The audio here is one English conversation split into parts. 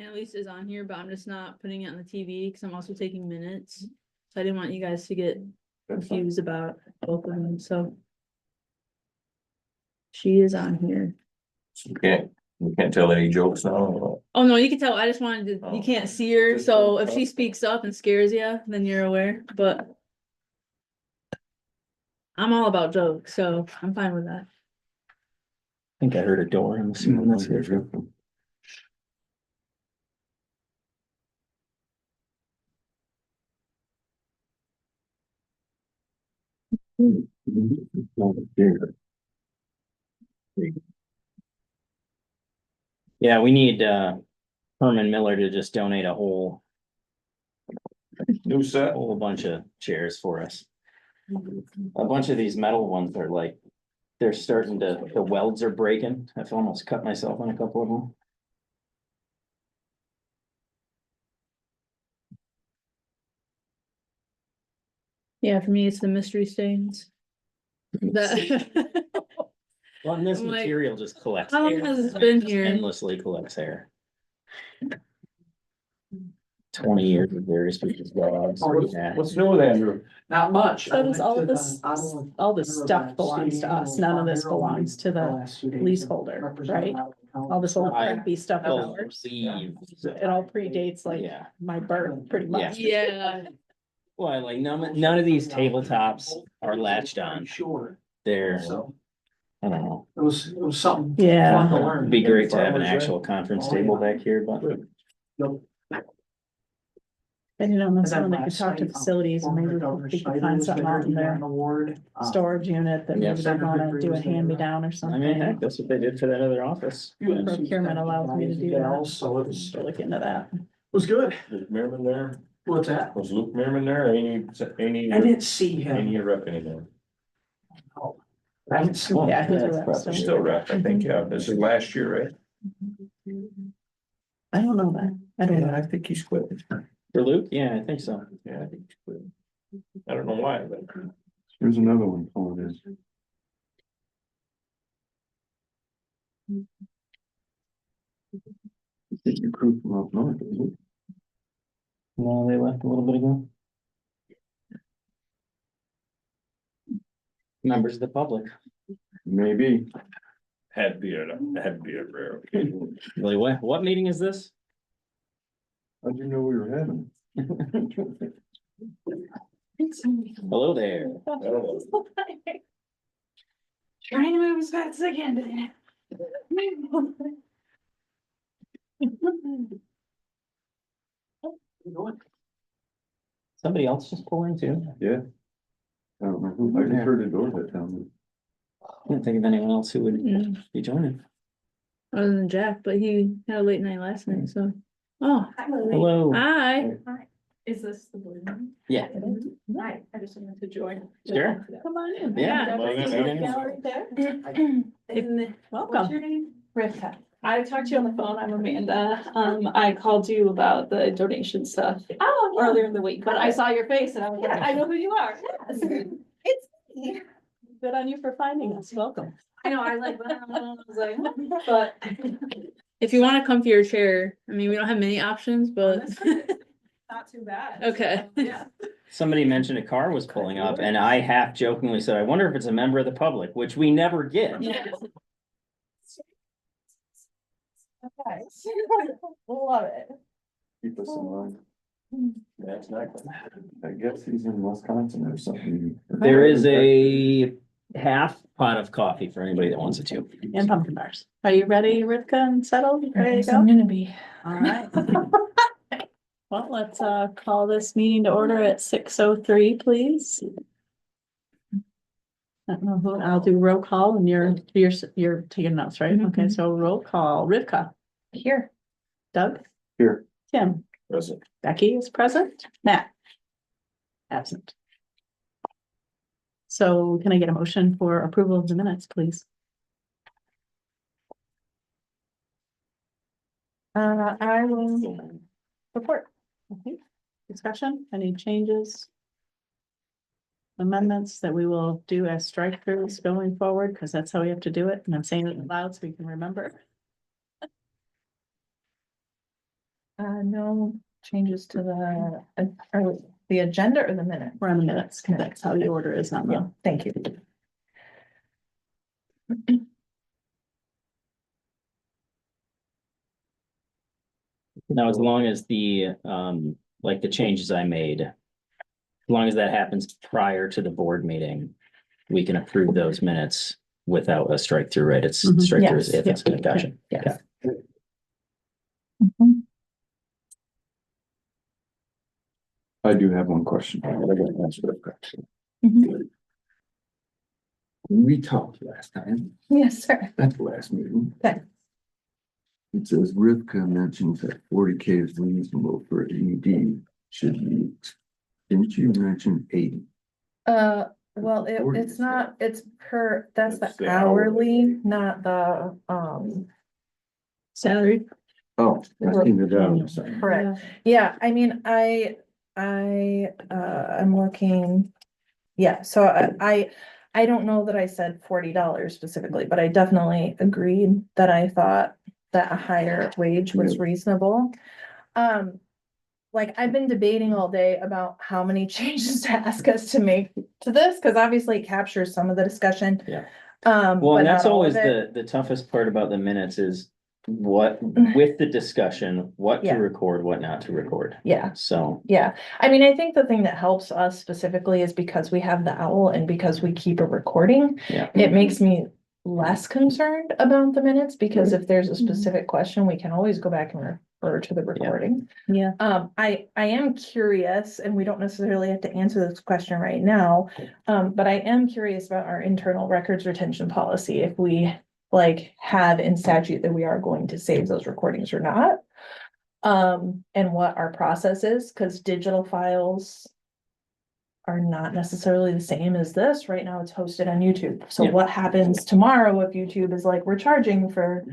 at least is on here, but I'm just not putting it on the TV because I'm also taking minutes. So I didn't want you guys to get That's fine. confused about both of them, so. She is on here. You can't tell any jokes now. Oh, no, you can tell, I just wanted to, you Oh. can't see her, Just so don't if she talk. speaks up and scares you, then you're aware, but. I'm all about jokes, so I'm fine with that. I think I heard a door. I'm assuming that's here. Yeah, we need Herman Miller to just donate a whole New set. bunch of chairs for us. A bunch of these metal ones are like, they're starting to, the welds are breaking. I've almost cut myself on a couple of them. Yeah, for me, it's the mystery stains. That. Well, and this I'm like, material just collects. how long air. has this Like, been just here? Endlessly collects air. 20 years of various people's dogs. Yeah. What's new with Andrew? Not much. So does all of this, all this stuff belongs to us, none of this belongs to the leaseholder, right? All this old I- crappy stuff is I'll ours. leave. It all predates like Yeah. my birth, pretty much. Yeah, Well, like none of these tabletops are latched on. Sure. They're, So I don't know. it was something. Yeah. Fun to learn. It'd be great to have an actual conference table back here, but Nope. And you know, that's And then when they could last talk to night, facilities and maybe we could find something out in their storage unit that maybe they wanna do a hand-me-down or I mean, heck, something. that's what they did for that other office. Procurement allows me to do that. So it was, So look into that. was good. Was Merriman there? What's that? Was Luke Merriman there? Any? I didn't see him. Any rep anymore? I didn't see him. Yeah, he's a That's rep, probably so. Still rep, I think, yeah. This is last year, right? I don't know that. I don't know. I think he's quit. For Luke? Yeah, I think so. Yeah, I think he's quit. I don't know why, but. Here's another one, oh, it is. It's your crew from up north, isn't it? No, they left a little bit ago. Members of the public. Maybe. Had to be a rare occasion. Really, what meeting is this? How'd you know we were having? Hello there. I don't know. Trying to move as fast as I can today. Somebody else just pulled in too. Yeah. I don't know who, I just heard the door that time. I didn't think of anyone else who would Mm, be joining. other than Jack, but he had a late night last night, so. Oh, Hello. hi. Is this the blue one? Yeah. Hi, I just wanted to join. Sure. Come on in. Yeah. Gallery there. Welcome. name? Rivka. I talked to you on the phone. I'm Amanda. I called you about the donation stuff Oh, earlier in the week, but I saw your face and I was like, I know who you are. It's me. Good on you for finding us. Welcome. I know, I like, I was like, but If you wanna come for your chair, I mean, we don't have many options, but. not too bad. Okay. Yeah. Somebody mentioned a car was pulling up and I half jokingly said, I wonder if it's a member of the public, which we never get. Okay. Love it. Keep us in mind. That's not. I guess he's in Wisconsin or something. There is a half pot of coffee for anybody that wants it to. And pumpkin bars. Are you ready, Rivka, and settled? Ready to go? I'm gonna be. All right. Well, let's call this meeting to order at 6:03, please. I don't know who, I'll do roll call and you're taking notes, right? Mhm. Okay, so roll call. Rivka. Here. Doug. Here. Tim. Present. Becky is present. Matt. Absent. So can I get a motion for approval of the minutes, please? I will support. Okay, discussion, any changes? Amendments that we will do as strike throughs going forward, because that's how we have to do it, and I'm saying it loud so we can remember. No changes to the agenda or the minute? We're on the minutes, 'cause that's how the order is on Yeah, the. thank you. Now, as long as the, like the changes I made, as long as that happens prior to the board meeting, we can approve those minutes without a strike through, right? It's Mhm. strike through Yes. if it's, gotcha. Yes. I do have one question. I gotta answer that question. Mhm. We talked last time, Yes, sir. at the last meeting. Okay. It says Rivka mentions that 40K is reasonable for an ED should be. Didn't you mention 80? Well, it's not, it's per, that's That's the the hourly, not the, Salary. Oh, I seen it down. correct. Yeah, I mean, I'm looking. Yeah, so I don't know that I said $40 specifically, but I definitely agreed that I thought that a higher wage was reasonable. Like, I've been debating all day about how many changes to ask us to make to this, because obviously it captures some of the discussion. Yeah. But Well, and that's not all always of it. the toughest part about the minutes is what, with the discussion, what to Yeah. record, what not to record. Yeah. So, Yeah, I mean, I think the thing that helps us specifically is because we have the owl and because we keep a recording. Yeah. It makes me less concerned about the minutes, because if there's a specific question, we can always go back and refer to the recording. Yeah. I am curious, and we don't necessarily have to answer this question right now. But I am curious about our internal records retention policy, if we like have in statute that we are going to save those recordings or not. And what our process is, because digital files are not necessarily the same as this. Right now, it's hosted on YouTube. So Yeah. what happens tomorrow if YouTube is like, we're charging for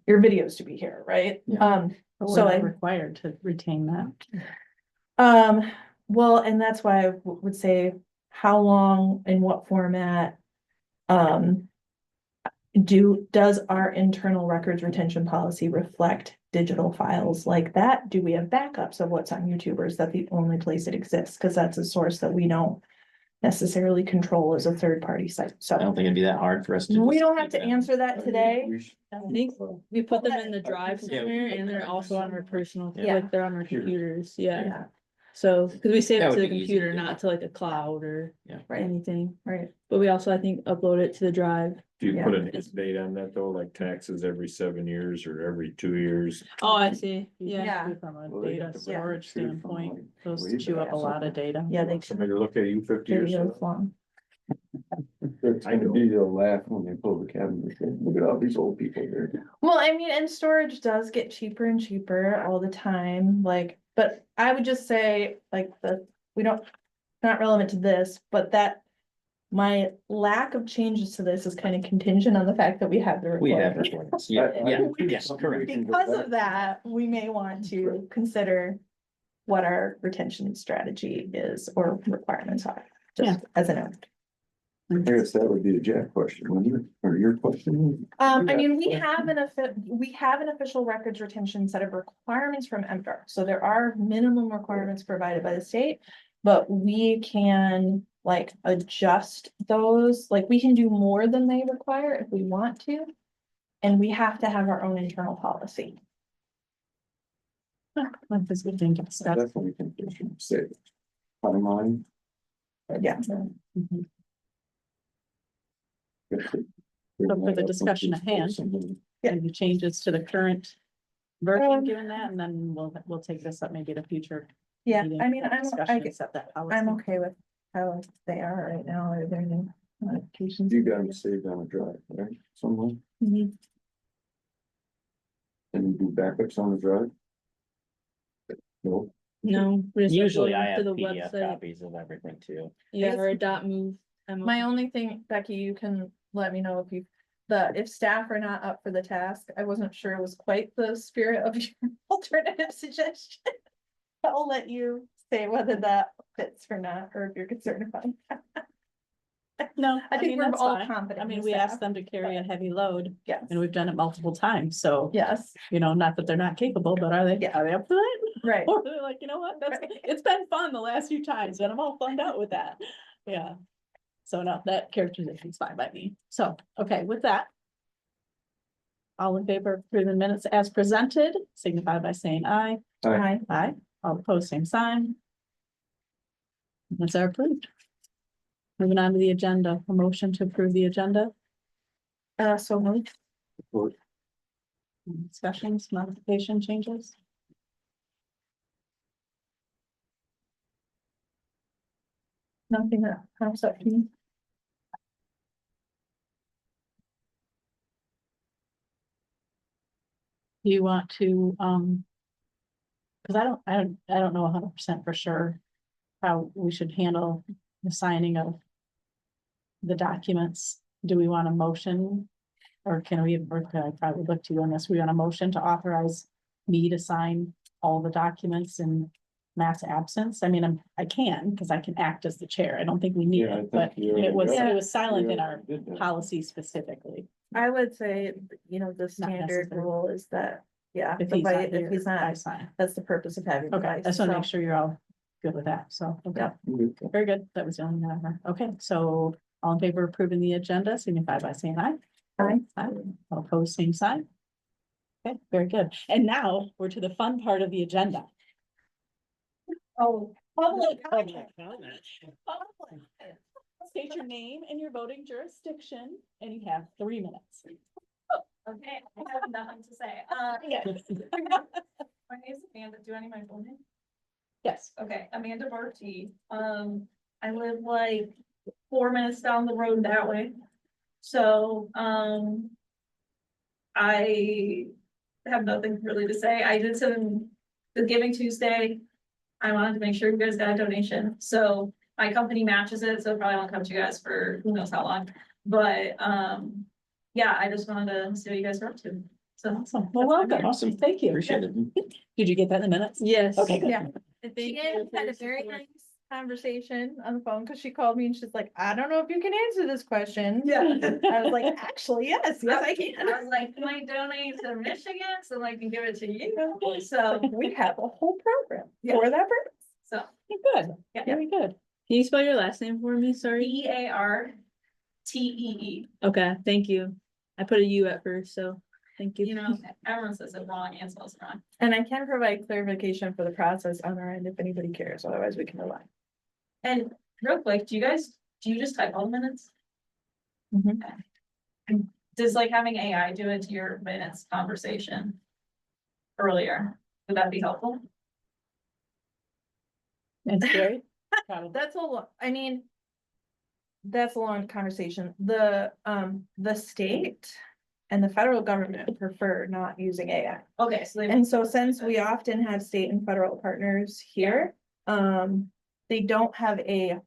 your videos to be here, right? Yeah. But So we're I- not required to retain that. Well, and that's why I would say, how long, in what format? Does our internal records retention policy reflect digital files like that? Do we have backups of what's on YouTube, or is that the only place it exists? Because that's a source that we don't necessarily control as a third-party site, I so. don't think it'd be that hard for us to. We just don't have keep to that. answer that today. I think we put them in the drive Yeah. center and they're also on our personal, Yeah. like they're on our computers, yeah. Yeah, So, cause we save That it would to the be easy computer, to do. not to like a cloud or Yeah. right, anything. right. But we also, I think, upload it to the drive. Do you Yeah. put a date on that though, like taxes every 7 years or every 2 years? Oh, I see, yeah. Yeah. From a Well, they data have to storage shoot from, standpoint, like, those way chew up back. a lot of data. Yeah, they Somebody look at you 50 they're years. years long. It's gonna be, they'll laugh when they pull the cabinet. Look at all these old people there. Well, I mean, and storage does get cheaper and cheaper all the time, like, but I would just say, like, we don't, not relevant to this, but that. My lack of changes to this is kind of contingent on the fact that we have the. We have recording. recordings. Yeah, yeah, yes, Something correct. we can go Because back of that, we may want to consider what our retention strategy is or requirements are, just as a note. I guess that would be a Jack question, wouldn't it? Or your question? I Yeah. mean, we have an official records retention set of requirements from MDR, so there are minimum requirements provided by the state. But we can like adjust those, like we can do more than they require if we want to. And we have to have our own internal policy. Like this good thing to I discuss. definitely think they should say. Timeline. Yeah. Mhm. So for the discussion at hand, Maybe changes to the current version, given that, and then we'll take this up maybe at a future. Yeah, meeting, I mean, have discussion and set that policy. I'm okay with how they are right now. Are there any modifications? You got them saved on a drive, right? Somewhere, Mhm. and you do backups on the drive? No, No. we just Usually upload I them have to the PDF website. copies of everything too. Yeah, or a dot move. My only thing, Becky, you can let me know if staff are not up for the task. I wasn't sure it was quite the spirit of your alternative suggestion. I'll let you say whether that fits or not, or if you're concerned about it. No, I think mean, we're that's all fine. confident. I mean, in we staff, asked them to carry a heavy load Yes, and we've done it multiple times, so. yes, You know, not that they're not capable, but are they, Yeah. are they up to it? right. Or they're like, you know what, that's, Right. it's been fun the last few times and I'm all funned out with that. Yeah. So no, that characterization is fine by me. So, okay, with that. All in favor of approving the minutes as presented, signify by saying aye. Aye. Aye, all opposed, same sign. Minutes are approved. Moving on to the agenda, a motion to approve the agenda, So moved. discussions, modification, changes. Nothing that comes up to me. Do you want to, cause I don't know 100% for sure how we should handle the signing of the documents. Do we want a motion? Or can we, or could I probably look to you on this, we want a motion to authorize me to sign all the documents in mass absence? I mean, I can, cause I can act as the chair. I don't think we need Yeah, I it, think but you already got it was silent in You our already did that. policy specifically. I would say, you know, the Not standard necessary. rule is that, yeah, If the he's not vice- here, if he's I not, sign. that's the purpose of having. the Okay, I vice, just wanna so- make sure you're all good with that, so, okay. Yeah. Very good. That was the only one I heard. Okay, so all in favor of approving the agenda, signify by saying aye. Aye. Aye. All opposed, same sign. Okay, very good. And now we're to the fun part of the agenda. Oh. Public comment. Public. State your name and your voting jurisdiction, and you have 3 minutes. Okay, I have nothing to say. Yes. My name is Amanda. Do I need my full name? Yes. Okay, Amanda Barty. I live like 4 minutes down the road that way. So, I have nothing really to say. I did some, the Giving Tuesday. I wanted to make sure you guys got a donation, so my company matches it, so it probably won't come to you guys for who knows how long. But, yeah, I just wanted to see what you guys are up to. So, Awesome. Well, welcome. Awesome. Thank you. Appreciate it. Did you get that in the minutes? Yes. Okay, good. Yeah. She had a very nice conversation on the phone because she called me and she's like, I don't know if you can answer this question. yeah. I was like, actually, yes, I I can. was like, can I donate to Michigan so I can give it to you? So, We have a whole program Yeah. for that purpose. so Good. Yeah. Very good. Can you spell your last name for me? Sorry. Bartee. Okay, thank you. I put a U at first, so thank you. You know, everyone says it wrong and spells it wrong. And I can provide clarification for the process on our end if anybody cares, otherwise we can rely. And real quick, do you just type all the minutes? Mhm. Okay. Does like having AI do it to your minutes conversation earlier? Would that be helpful? It's great. Probably. That's a lot, I mean. That's a long conversation. The state and the federal government prefer not using AI. Okay, so they. And so since we often have state and federal partners here, they don't have a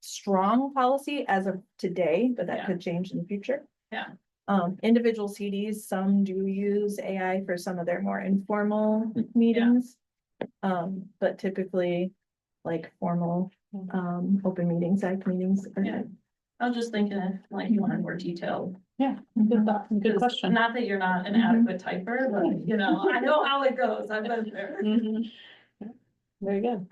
strong policy as of today, but that Yeah. could change in the future. Yeah. Individual CDs, some do use AI for some of their more informal meetings. But typically, like formal, open meetings, act meetings. Yeah. I was just thinking if like you wanted more detailed. Yeah, good thought. Good question. Not that you're not an adequate typer, but you know, I know how it goes. I've been there. Mhm. Very good.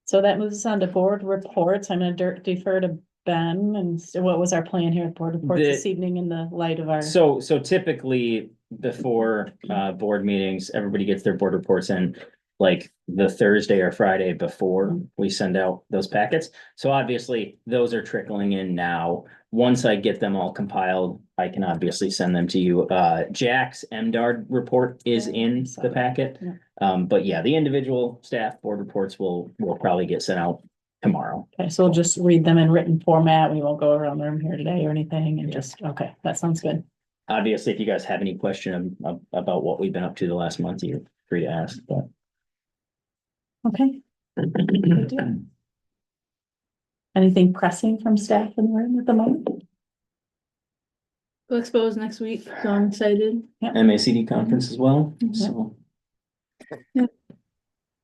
So that moves us on to board reports. I'm gonna defer to Ben, and so what was our plan here at board reports this evening in the light of our? So typically before board meetings, everybody gets their board reports in like the Thursday or Friday before we send out those packets. So obviously, those are trickling in now. Once I get them all compiled, I can obviously send them to you. Jack's MDARD report is in the packet. But yeah, the individual staff board reports will probably get sent out tomorrow. Okay, so we'll just read them in written format. We won't go around the room here today or anything and just, okay, that sounds good. Obviously, if you guys have any question about what we've been up to the last month, you're free to ask, but. Okay. Good deal. Anything pressing from staff in the room at the moment? We'll expose next week, so I'm excited. MACD conference as well, so.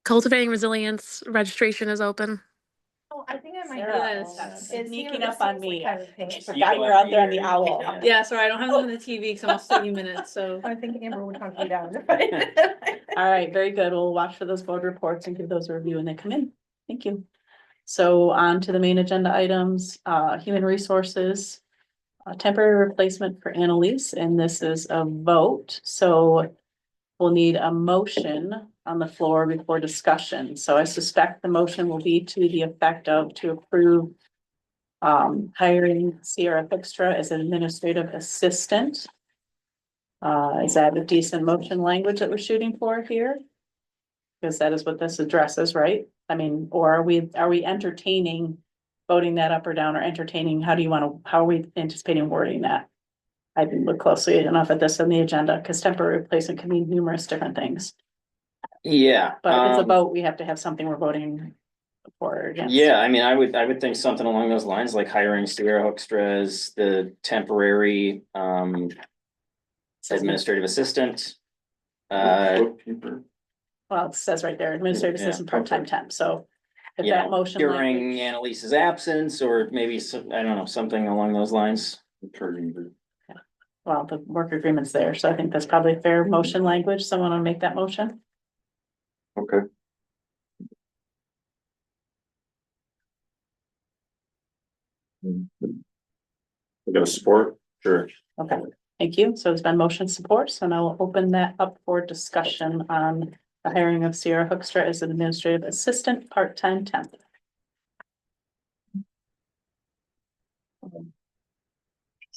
Cultivating Resilience registration is open. Oh, I think I might. Sarah have. is It sneaking seemed- up it on seems like me. I was paying attention. Forgot you were out there on the owl. Yeah, sorry, I don't have them on the TV because I'm also taking minutes, so. I think Amber would hunt me down. All right, very good. We'll watch for those board reports and give those a review when they come in. Thank you. So on to the main agenda items, human resources. A temporary replacement for Annalise, and this is a vote, so we'll need a motion on the floor before discussion. So I suspect the motion will be to the effect of to approve hiring Sierra Fixtra as an administrative assistant. Is that a decent motion language that we're shooting for here? Because that is what this addresses, right? I mean, or are we entertaining voting that up or down, or entertaining, how are we anticipating wording that? I didn't look closely enough at this on the agenda, because temporary replacement can mean numerous different things. Yeah. But if it's a vote, we have to have something we're voting for or against. Yeah, I mean, I would think something along those lines, like hiring Sierra Hoekstra as the temporary administrative assistant. Bookkeeper. Well, it says right there, administrative Yeah, assistant, part-time temp, so. If you that know, motion during language, Annalise's absence, or maybe some, I don't know, something along those lines. well, the work agreement's there, so I think that's probably fair motion language. Someone want to make that motion? Okay. We got a support? Sure. Okay, thank you. So there's been motion support, so now we'll open that up for discussion on the hiring of Sierra Hoekstra as an administrative assistant, part-time temp.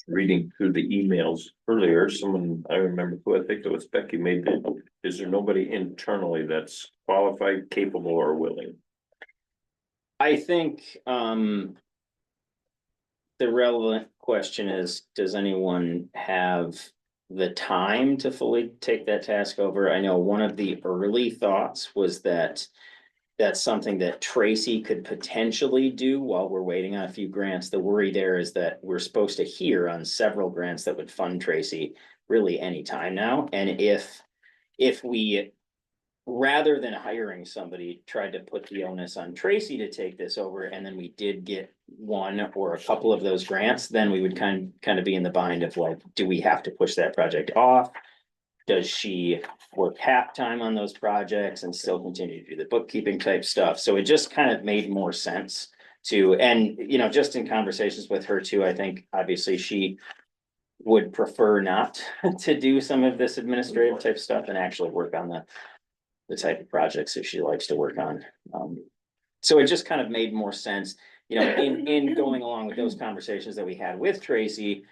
Reading through the emails earlier, someone, I remember who, I think it was Becky made it. Is there nobody internally that's qualified, capable or willing? I think, the relevant question is, does anyone have the time to fully take that task over? I know one of the early thoughts was that that's something that Tracy could potentially do while we're waiting on a few grants. The worry there is that we're supposed to hear on several grants that would fund Tracy really anytime now. And if we, rather than hiring somebody, tried to put the onus on Tracy to take this over, and then we did get one or a couple of those grants, then we would kind of be in the bind of like, do we have to push that project off? Does she work half-time on those projects and still continue to do the bookkeeping type stuff? So it just kind of made more sense to, and you know, just in conversations with her too, I think obviously she would prefer not to do some of this administrative type stuff and actually work on the type of projects that she likes to work on. So it just kind of made more sense, you know, in going along with those conversations that we had with Tracy.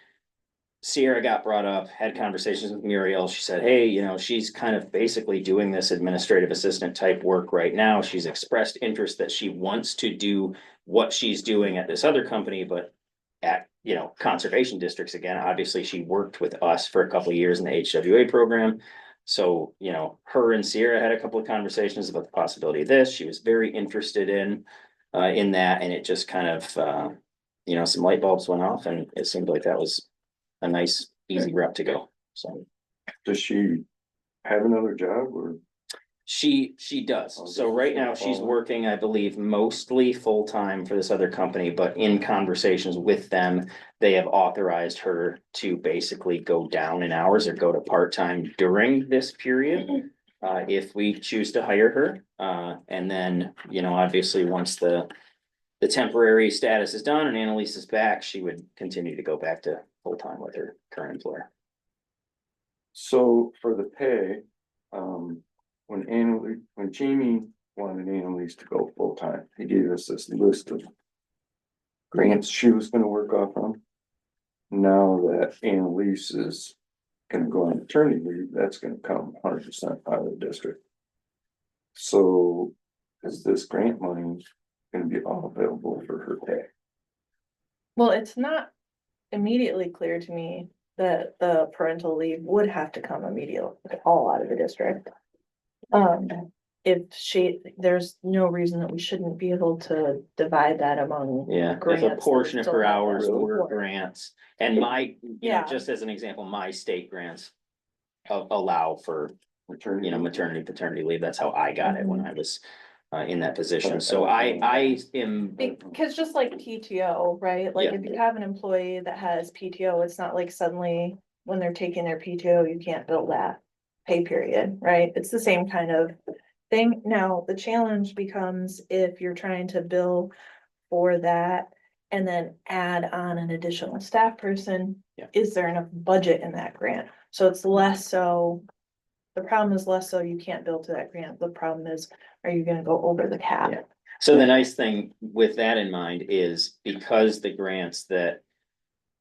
Sierra got brought up, had conversations with Muriel. She said, hey, you know, she's kind of basically doing this administrative assistant type work right now. She's expressed interest that she wants to do what she's doing at this other company, but at, you know, conservation districts again. Obviously, she worked with us for a couple of years in the HWA program. So, you know, her and Sierra had a couple of conversations about the possibility of this. She was very interested in that, and it just kind of, you know, some light bulbs went off, and it seemed like that was a nice, easy route to go. So Does she have another job or? she does. So right now she's working, I believe, mostly full-time for this other company, but in conversations with them, they have authorized her to basically go down in hours or go to part-time during this period. If we choose to hire her, and then, you know, obviously, once the temporary status is done and Annalise is back, she would continue to go back to full-time with her current employer. So for the pay, when Jamie wanted Annalise to go full-time, he gave us this list of grants she was gonna work off on. Now that Annalise is gonna go on maternity leave, that's gonna come 100% out of the district. So is this grant money gonna be all available for her pay? Well, it's not immediately clear to me that the parental leave would have to come immediately, all out of the district. There's no reason that we shouldn't be able to divide that among. Yeah, if a grants portion of that her still have hours that were support. grants, and my, you know, Yeah. just as an example, my state grants allow for, you know, maternity, paternity leave. That's how I got it when I was in that position. So I am, Because just like PTO, right? Like Yeah. if you have an employee that has PTO, it's not like suddenly when they're taking their PTO, you can't bill that pay period, right? It's the same kind of thing. Now, the challenge becomes if you're trying to bill for that and then add on an additional staff person. Yeah. Is there enough budget in that grant? So it's less so, the problem is less so you can't bill to that grant. The problem is, are you gonna go over the cap? Yeah. so the nice thing with that in mind is because the grants that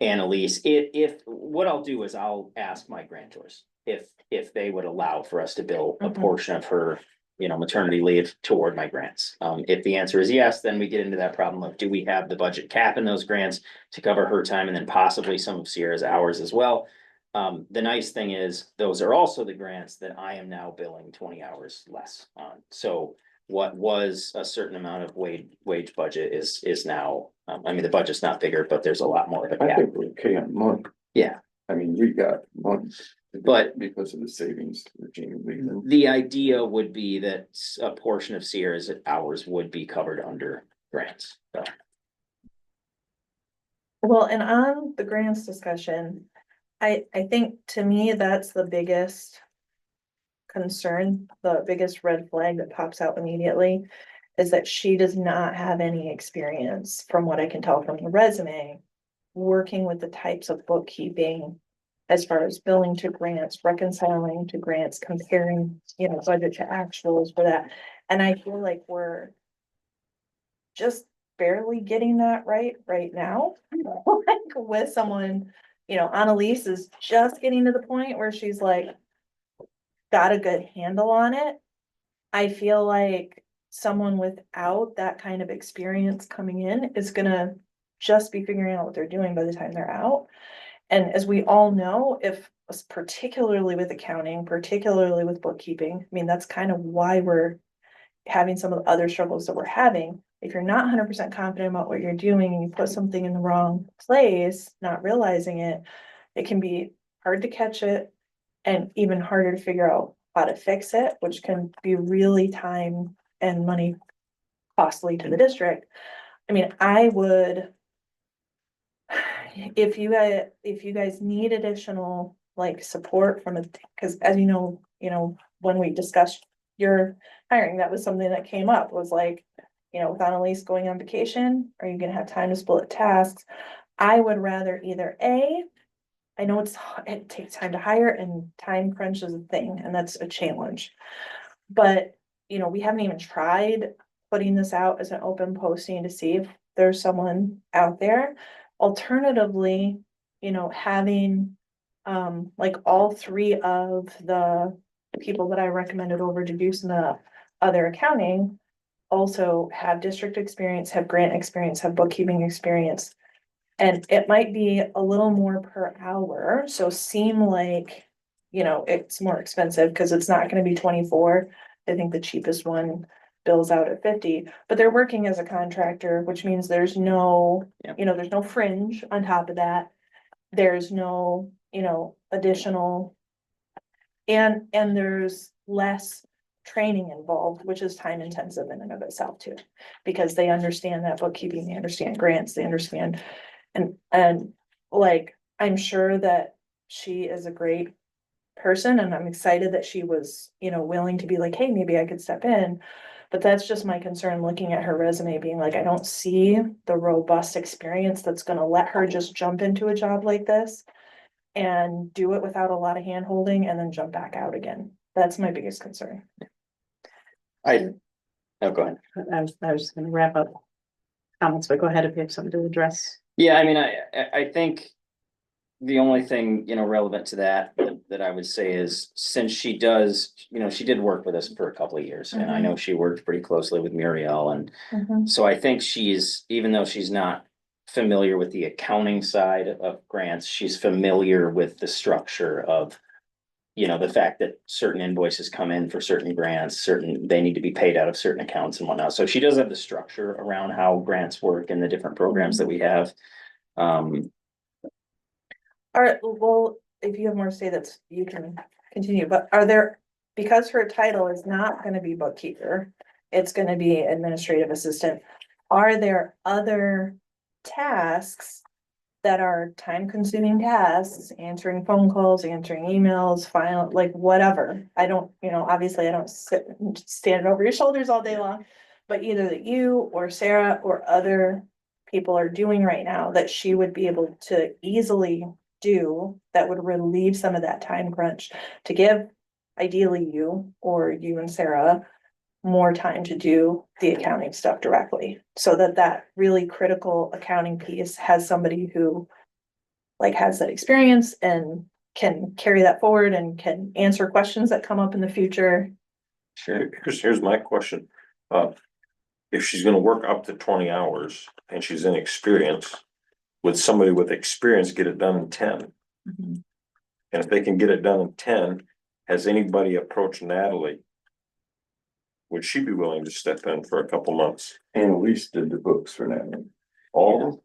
Annalise, if, what I'll do is I'll ask my grantors if they would allow for us to bill a Mhm. portion of her, maternity leave toward my grants. If the answer is yes, then we get into that problem of, do we have the budget cap in those grants to cover her time and then possibly some of Sierra's hours as well? The nice thing is, those are also the grants that I am now billing 20 hours less on. So what was a certain amount of wage budget is now, the budget's not bigger, but there's a lot more of a I cap. think we're okay on month. Yeah. I mean, we got months. But- because of the savings regime leaving. The idea would be that a portion of Sierra's hours would be covered under grants. So, Well, and on the grants discussion, I think to me, that's the biggest concern, the biggest red flag that pops out immediately is that she does not have any experience, from what I can tell from the resume, working with the types of bookkeeping as far as billing to grants, reconciling to grants, comparing, budget to actuals for that. And I feel like we're just barely getting that right now. Like with someone, Annalise is just getting to the point where she's like got a good handle on it. I feel like someone without that kind of experience coming in is gonna just be figuring out what they're doing by the time they're out. And as we all know, particularly with accounting, particularly with bookkeeping, that's kind of why we're having some of the other struggles that we're having. If you're not 100% confident about what you're doing and you put something in the wrong place, not realizing it, it can be hard to catch it and even harder to figure out how to fix it, which can be really time and money costly to the district. I would, if you guys need additional support from because as you know, when we discussed your hiring, that was something that came up, was with Annalise going on vacation, are you gonna have time to split tasks? I would rather either I know it takes time to hire and time crunch is a thing, and that's a challenge. But, we haven't even tried putting this out as an open posting to see if there's someone out there. Alternatively, having, all three of the people that I recommended over to do some of the other accounting also have district experience, have grant experience, have bookkeeping experience. And it might be a little more per hour, so seem like, it's more expensive because it's not gonna be 24. I think the cheapest one bills out at 50, but they're working as a contractor, which means there's no, Yeah. there's no fringe on top of that. There's no, additional. And there's less training involved, which is time intensive in and of itself too. Because they understand that bookkeeping, they understand grants, they understand. And I'm sure that she is a great person and I'm excited that she was, willing to be like, hey, maybe I could step in. But that's just my concern, looking at her resume, being like, I don't see the robust experience that's gonna let her just jump into a job like this. And do it without a lot of hand holding and then jump back out again. That's my biggest concern. go ahead. I was just gonna wrap up comments, but go ahead if you have something to address. Yeah, I think the only thing, relevant to that I would say is, since she does, she did work with us for a couple of years, and I know she worked pretty closely with Muriel, and so I think even though she's not familiar with the accounting side of grants, she's familiar with the structure of, the fact that certain invoices come in for certain grants, they need to be paid out of certain accounts and whatnot. So she does have the structure around how grants work and the different programs that we have. Well, if you have more to say, that's, you can continue, but because her title is not gonna be bookkeeper, it's gonna be administrative assistant. Are there other tasks that are time consuming tasks, answering phone calls, answering emails, file, like whatever? I don't, obviously I don't sit and stand over your shoulders all day long. But either that you or Sarah or other people are doing right now that she would be able to easily do that would relieve some of that time crunch to give ideally you or you and Sarah more time to do the accounting stuff directly, so that that really critical accounting piece has somebody who like has that experience and can carry that forward and can answer questions that come up in the future. Sure. Here's my question. If she's gonna work up to 20 hours and she's inexperienced, would somebody with experience get it done in 10? And if they can get it done in 10, has anybody approached Natalie? Would she be willing to step in for a couple months? Annalise did the books for that. All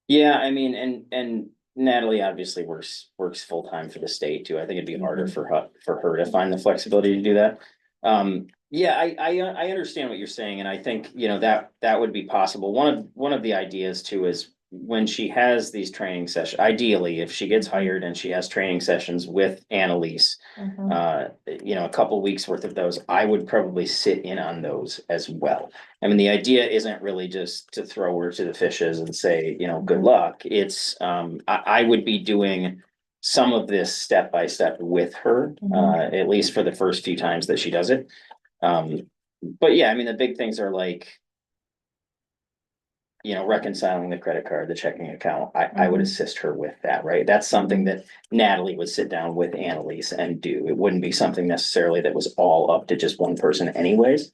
Yeah, I mean, and Natalie obviously works full-time for the state too. I think it'd be harder for her to find the flexibility to do that. Yeah, I understand what you're saying, and I think, that would be possible. One of the ideas too is when she has these training sessions, ideally, if she gets hired and she has training sessions with Annalise, a couple weeks worth of those, I would probably sit in on those as well. I mean, the idea isn't really just to throw her to the fishes and say, good luck. It's, I would be doing some of this step by step with her, at least for the first few times that she does it. But yeah, I mean, the big things are like, reconciling the credit card, the checking account. I would assist her with that, right? That's something that Natalie would sit down with Annalise and do. It wouldn't be something necessarily that was all up to just one person anyways.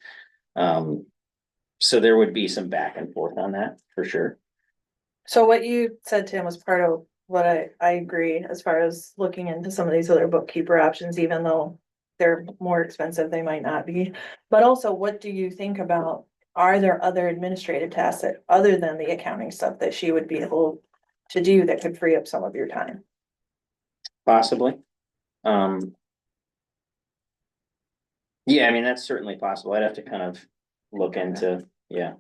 So there would be some back and forth on that for sure. So what you said, Tim, was part of what I agree as far as looking into some of these other bookkeeper options, even though they're more expensive, they might not be. But also, what do you think about, are there other administrative tasks that, other than the accounting stuff, that she would be able to do that could free up some of your time? Possibly. Yeah, I mean, that's certainly possible. I'd have to kind of look into, yeah.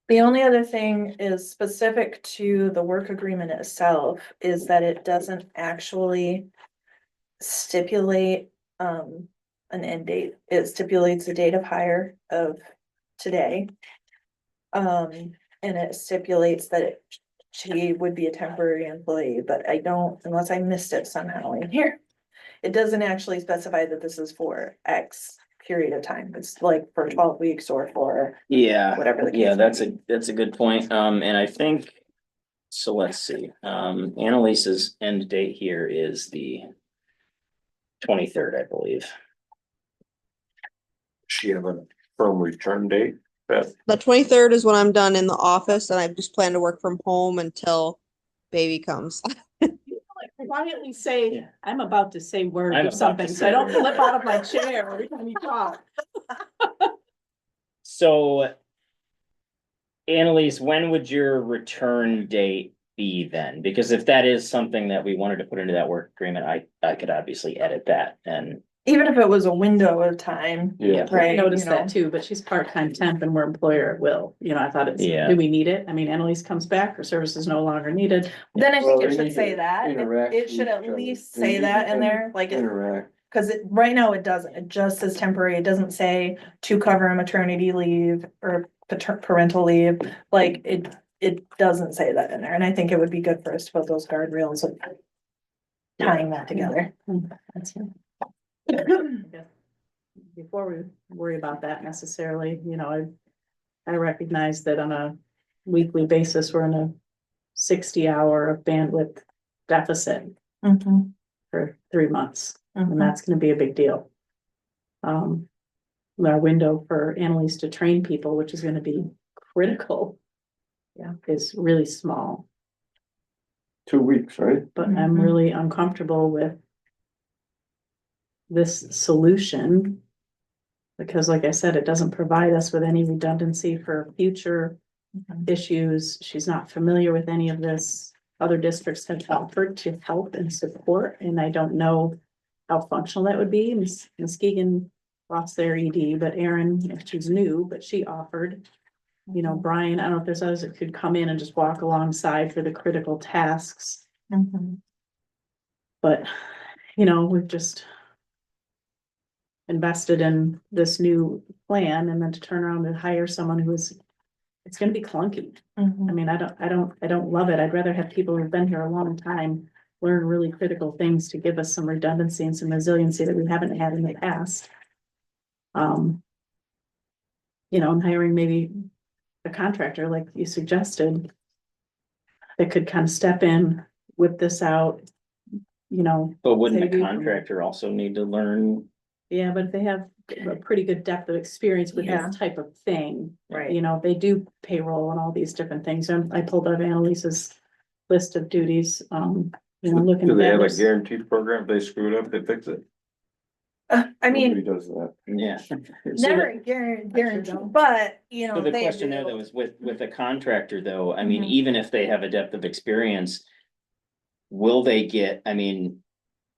The only other thing is specific to the work agreement itself is that it doesn't actually stipulate an end date. It stipulates the date of hire of today. And it stipulates that she would be a temporary employee, but I don't, unless I missed it somehow in here. It doesn't actually specify that this is for X period of time. It's like for 12 weeks or for Yeah, whatever the case. yeah, may that's a good point. And I think, so let's see, Annalise's end date here is the 23rd, I believe. she have a firm return date, Beth? The 23rd is when I'm done in the office and I just plan to work from home until baby comes. Quietly say, I'm about to say I'm word about or to something, so say I don't word. flip out of my chair every time you talk. So Annalise, when would your return date be then? Because if that is something that we wanted to put into that work agreement, I could obviously edit that and. Even if it was a window of time, Yeah. I right? noticed you know. that too, but she's part-time temp and we're employer at will, I thought it's, Yeah. do we need it? I mean, Annalise comes back, her service is no longer needed. Then I Well, think it they should need say to that, interact it should with at each other. least They say need that to in there, like it. Interact. Cause right now it doesn't, it just says temporary, it doesn't say to cover a maternity leave or parental leave, like it doesn't say that in there, and I think it would be good for us to put those guardrails of tying that together. That's Before we worry about that necessarily, I recognize that on a weekly basis, we're in a 60-hour of bandwidth deficit Mhm, for 3 months. And mhm. that's gonna be a big deal. Our window for Annalise to train people, which is gonna be critical. Yeah, is really small, 2 weeks, right? but I'm Mhm. really uncomfortable with this solution. Because like I said, it doesn't provide us with any redundancy for future issues. She's not familiar with any of this. Other districts have offered to help and support, and I don't know how functional that would be. Ms. Keegan lost their ED, but Erin, she's new, but she offered. You know, Brian, I don't know if there's others that could come in and just walk alongside for the critical tasks, Mhm. but, you know, we've just invested in this new plan and then to turn around and hire someone who is, it's gonna be clunky. Mhm. I mean, I don't love it. I'd rather have people who've been here a long time learn really critical things to give us some redundancy and some resiliency that we haven't had in the past. You know, and hiring maybe a contractor like you suggested that could kind of step in, whip this out, you know. But wouldn't save the you from- contractor also need to learn? Yeah, but if they have a pretty good depth of experience with Yeah. this type of thing. Right. You know, they do payroll and all these different things. And I pulled up Annalise's list of duties, you know, looking. Do at they that, have a there's- guaranteed program? If they screw it up, they fix it. I Nobody mean, does that. Yeah. never guaranteed, but you know, So the they question there do. though is with a contractor though, I mean, Mhm. even if they have a depth of experience. Will they get, I mean,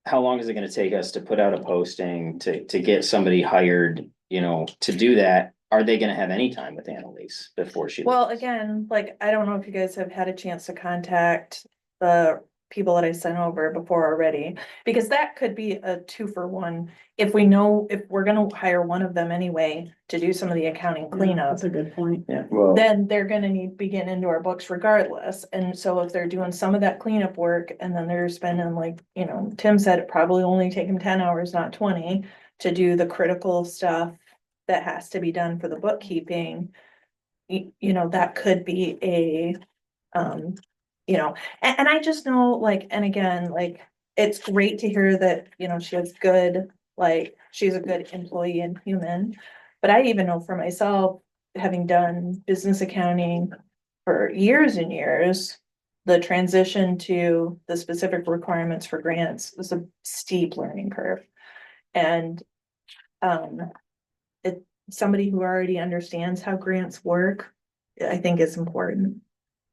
how long is it gonna take us to put out a posting to get somebody hired, you know, to do that? Are they gonna have any time with Annalise before she? Well, leaves? again, like, I don't know if you guys have had a chance to contact the people that I sent over before already, because that could be a 2-for-1. If we know, if we're gonna hire one of them anyway to do some of the accounting Yeah, cleanup, That's a good point. Well, then they're gonna need to be getting into our books regardless. And so if they're doing some of that cleanup work and then they're spending like, you know, Tim said it probably only take them 10 hours, not 20, to do the critical stuff that has to be done for the bookkeeping. You know, that could be a, you know, and I just know, like, and again, like, it's great to hear that, you know, she has good, like, she's a good employee and human. But I even know for myself, having done business accounting for years and years, the transition to the specific requirements for grants was a steep learning curve. And, somebody who already understands how grants work, I think is important.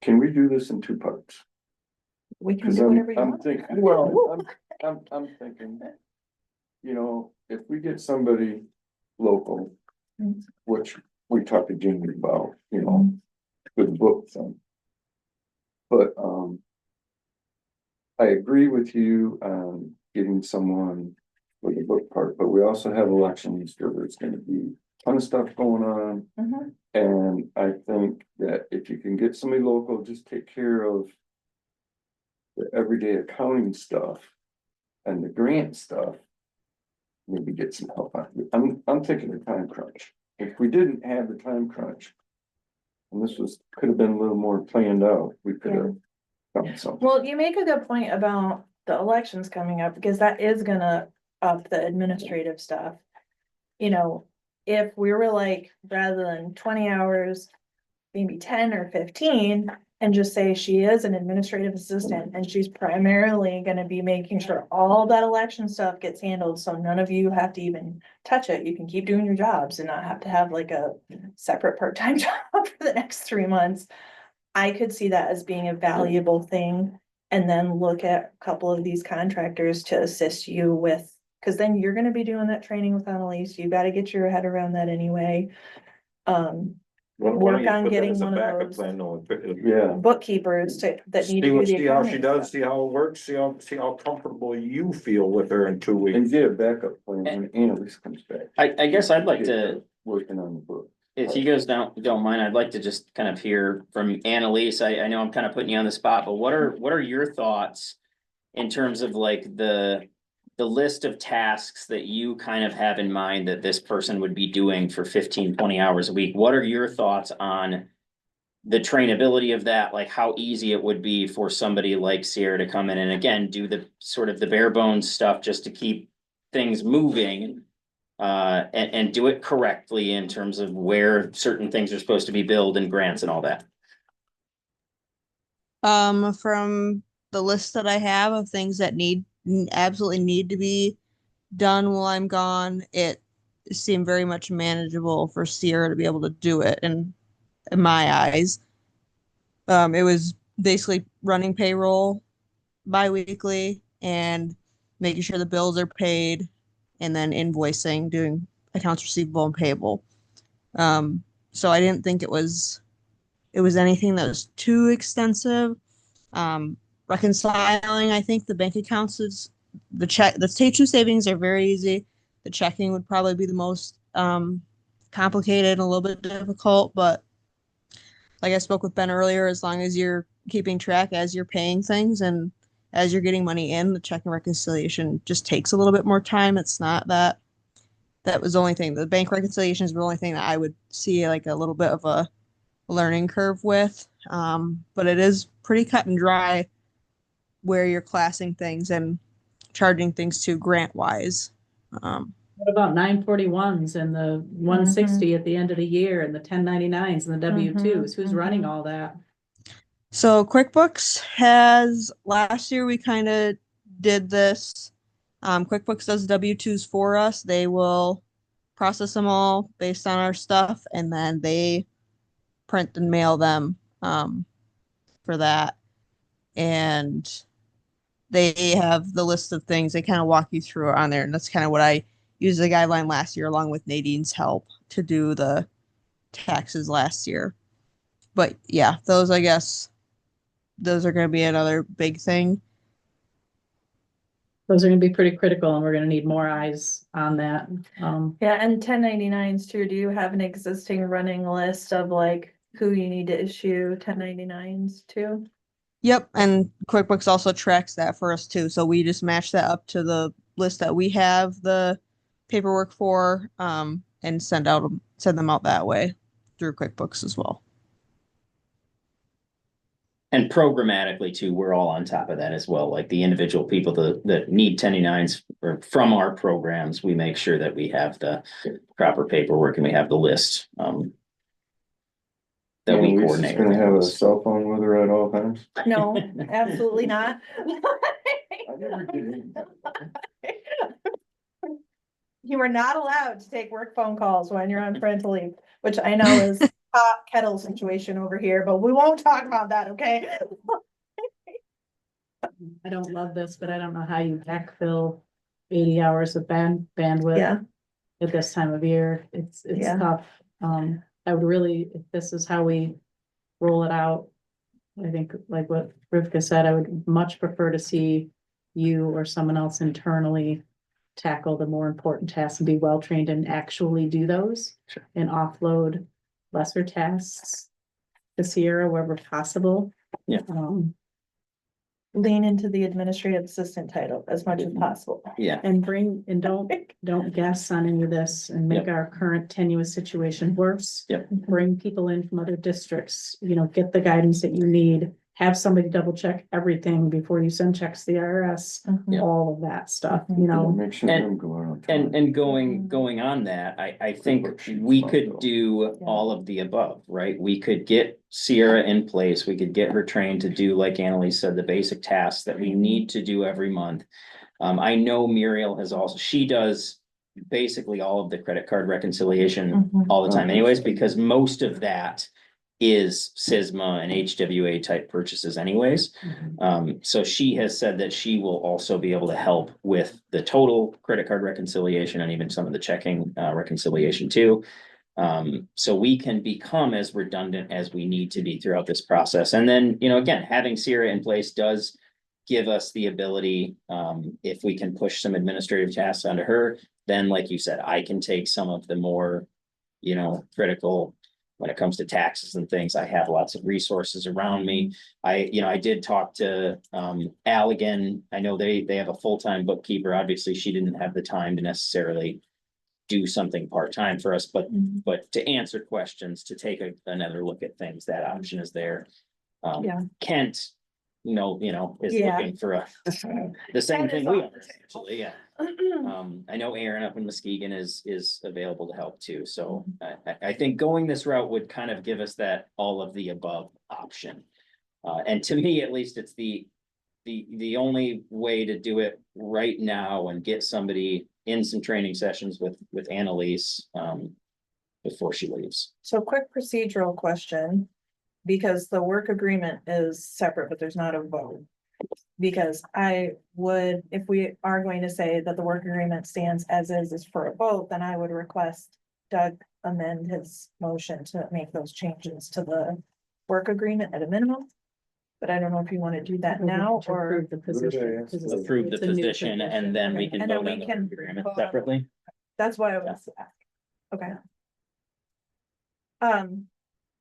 can we do this in 2 parts? We can Cause do whatever you I'm want. thinking, well, I'm thinking. You know, if we get somebody local, Mm. which we talked to Jimmy about, you know, Mm-hmm. good book thing. But, I agree with you on getting someone for the book part, but we also have elections where there's gonna be a ton of stuff going on. Mhm. And I think that if you can get somebody local, just take care of the everyday accounting stuff and the grant stuff. Maybe get some help out. I'm thinking of time crunch. If we didn't have the time crunch. And this could have been a little more planned out, we could have done something. Well, you make a good point about the elections coming up, because that is gonna up the administrative stuff. You know, if we were like, rather than 20 hours, maybe 10 or 15, and just say she is an administrative assistant and she's primarily gonna be making sure all that election stuff gets handled, so none of you have to even touch it. You can keep doing your jobs and not have to have like a separate part-time job for the next 3 months. I could see that as being a valuable thing, and then look at a couple of these contractors to assist you with, because then you're gonna be doing that training with Annalise, you gotta get your head around that anyway. Why don't Work you on put that getting as a one of backup those. plan, though? Yeah, Bookkeepers that need to do the See how she accounting does, stuff. see how it works, see how comfortable you feel with her in 2 and weeks. get a backup plan when Annalise comes back. I guess I'd like Get to, her Working on the book. if you guys don't mind, I'd like to just kind of hear from Annalise. I know I'm kind of putting you on the spot, but what are your thoughts? In terms of like the list of tasks that you kind of have in mind that this person would be doing for 15-20 hours a week, what are your thoughts on? The trainability of that, like how easy it would be for somebody like Sierra to come in and again, do the sort of the bare bones stuff just to keep things moving. And do it correctly in terms of where certain things are supposed to be billed and grants and all that. From the list that I have of things that absolutely need to be done while I'm gone, it seemed very much manageable for Sierra to be able to do it in my eyes. It was basically running payroll bi-weekly and making sure the bills are paid, and then invoicing, doing accounts receivable and payable. So I didn't think it was anything that was too extensive. Reconciling, I think the bank accounts is the T2 savings are very easy. The checking would probably be the most complicated and a little bit difficult, but like I spoke with Ben earlier, as long as you're keeping track as you're paying things and as you're getting money in, the checking reconciliation just takes a little bit more time. It's not that was the only thing. The bank reconciliation is the only thing that I would see like a little bit of a learning curve with. But it is pretty cut and dry where you're classing things and charging things to grant wise. What about 941s and the 160 at the end of the year and the 1099s and the W2s? Who's running all that? So QuickBooks has, last year we kind of did this. QuickBooks does W2s for us. They will process them all based on our stuff, and then they print and mail them for that. And they have the list of things. They kind of walk you through it on there, and that's kind of what I used the guideline last year along with Nadine's help to do the taxes last year. But yeah, those, I guess, those are going to be another big thing. Those are gonna be pretty critical and we're gonna need more eyes on that. Yeah, and 1099s too. Do you have an existing running list of like who you need to issue 1099s to? Yep, and QuickBooks also tracks that for us too. So we just match that up to the list that we have the paperwork for, and send them out that way through QuickBooks as well. And programmatically too, we're all on top of that as well. Like the individual people that need 1099s or from our programs, we make sure that we have the proper paperwork and we have the list. That we Annalise is coordinate. gonna with have a those. cell phone with her at all times. No, absolutely not. I never did. You are not allowed to take work phone calls when you're on parental leave, which I know is hot kettle situation over here, but we won't talk about that, okay? I don't love this, but I don't know how you backfill 80 hours of bandwidth Yeah, at this time of year. It's Yeah. tough. I would really, if this is how we roll it out, I think like what Rivka said, I would much prefer to see you or someone else internally tackle the more important tasks and be well-trained and actually do those. Sure. And offload lesser tasks to Sierra wherever possible. Yeah. lean into the administrative assistant title as much as possible. Yeah, And don't guess on any of this and make our current tenuous situation worse. Yep. Bring people in from other districts, get the guidance that you need, have somebody double check everything before you send checks to the IRS, Yeah. all of that stuff, Make sure And- them go out on time. and going on that, I think we could do all of the above, right? We could get Sierra in place, we could get her trained to do, like Annalise said, the basic tasks that we need to do every month. I know Muriel she does basically all of the credit card reconciliation all the time anyways, because most of that is SISMA and HWA type purchases anyways. So she has said that she will also be able to help with the total credit card reconciliation and even some of the checking reconciliation too. So we can become as redundant as we need to be throughout this process. And then, again, having Sierra in place does give us the ability, if we can push some administrative tasks onto her, then like you said, I can take some of the more, critical when it comes to taxes and things. I have lots of resources around me. I did talk to Al again. I know they have a full-time bookkeeper. Obviously, she didn't have the time to necessarily do something part-time for us, but to answer questions, to take another look at things, that option is there. Yeah. Kent, is Yeah. looking for the same Kent thing is we on are, the table. actually, yeah. I know Aaron up in Muskegon is available to help too, so I think going this route would kind of give us that all of the above option. And to me, at least, it's the only way to do it right now and get somebody in some training sessions with Annalise before she leaves. So quick procedural question, because the work agreement is separate, but there's not a vote. Because I would, if we are going to say that the work agreement stands as is for a vote, then I would request Doug amend his motion to make those changes to the work agreement at a minimum. But I don't know if you want to do that now To or, approve the position. 'cause it's- Approve the it's a new position and then we Okay. can And then vote we on the can agreement vote on- separately. that's why I was asking. Okay.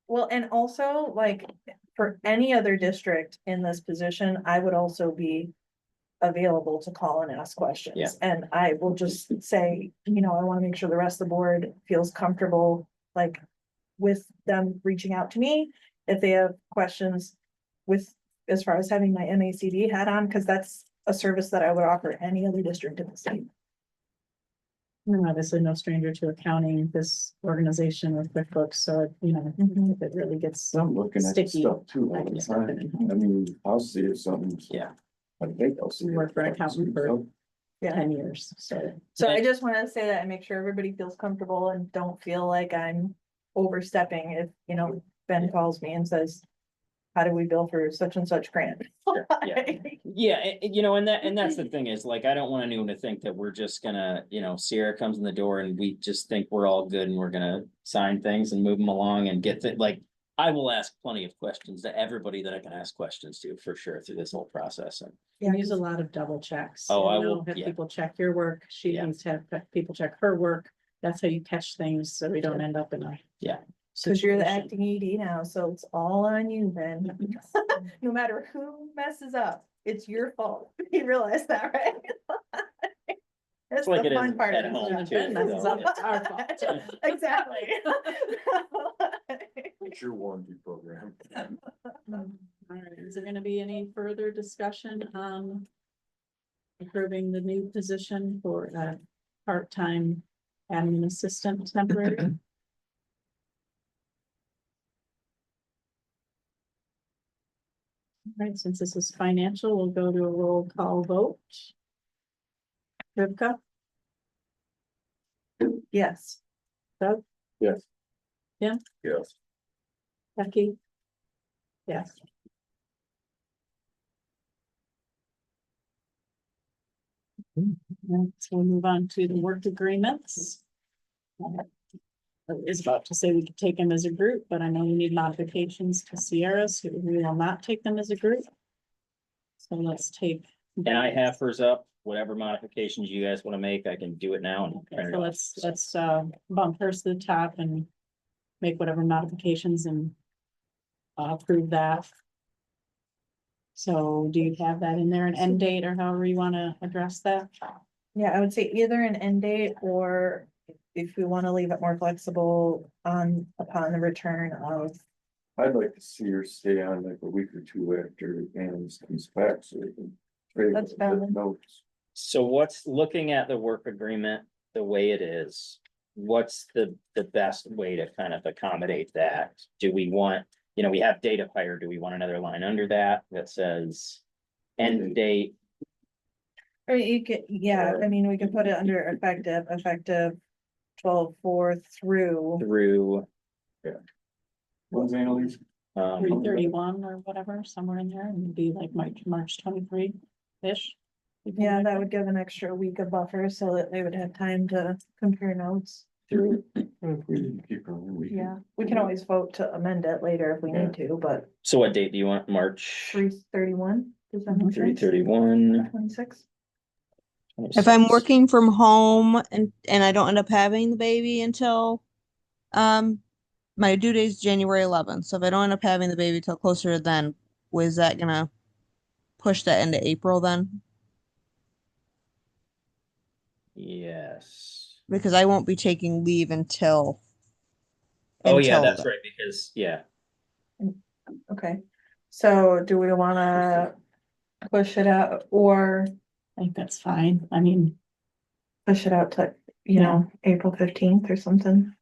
Well, and also like for any other district in this position, I would also be available to call and ask questions. Yeah. And I will just say, you know, I want to make sure the rest of the board feels comfortable, like with them reaching out to me if they have questions with, as far as having my MACD hat on, because that's a service that I would offer any other district in the state. I'm obviously no stranger to accounting, this organization with QuickBooks, so, you know, if it really gets. I'm looking at Sticky. stuff too I all can the step time. in. I mean, I'll see if something's. Yeah. I think I'll see. Worked for an accountant for Yeah. 10 years, so. So I just want to say that and make sure everybody feels comfortable and don't feel like I'm overstepping if, you know, Ben calls me and says, how do we bill for such and such grant? Yeah. Yeah, you know, and that's the thing is like, I don't want anyone to think that we're just gonna, you know, Sierra comes in the door and we just think we're all good and we're gonna sign things and move them along and get that, like. I will ask plenty of questions to everybody that I can ask questions to for sure through this whole process and. You use a lot of double checks. Oh, I you know, will, Have yeah. people check your work, she Yeah. needs to have people check her work, that's how you catch things, so we don't end up in a. Yeah. Cause you're the situation. acting ED now, so it's all on you, Ben. No matter who messes up, it's your fault. You realize that, right? That's like the it is fun part at of home, this. too, Ben messes so, up, it's our fault. Exactly. It's your warranty program. All right, is there gonna be any further discussion on approving the new position for a part-time admin assistant temporary? All right, since this is financial, we'll go to a roll call vote. Rivka, Yes. Doug, Yes. Yeah. Yes. Becky? Yes. So we'll move on to the work agreements. I was about to say we could take them as a group, but I know we need modifications to Sierra's, so we will not take them as a group. So let's take. And I have hers up, whatever modifications you guys wanna make, I can do it now and. Okay, print it so off. let's bump hers to the top and make whatever modifications and approve that. So do you have that in there, an end date or however you wanna address that? Yeah, I would say either an end date or if we want to leave it more flexible on upon the return of. I'd like to see her stay on like a week or two after Anna's comes back, so we can. That's valid. Notes. So what's, looking at the work agreement the way it is, what's the best way to kind of accommodate that? Do we want, you know, we have date of hire, do we want another line under that that says end date? Or you could, yeah, I mean, we can put it under effective 12/4 through. When's Annalise? 331 or whatever, somewhere in there, and it'd be like March 23-ish. Yeah, that would give an extra week of buffer so that they would have time to compare notes. Through, If we didn't keep her, we can- Yeah, we can always vote to amend it later if we need to, but so what date do you want? March 3/31, does that make sense? 3/31. 26. If I'm 26. working from home and I don't end up having the baby until, my due date is January 11th. So if I don't end up having the baby till closer to then, was that gonna push that into April then? Yes. Because I won't be taking leave until. Oh, yeah, until that's then. right, because, yeah, Okay, so do we wanna push it out or I think that's fine, I mean, push it out to, you know, April 15th or something?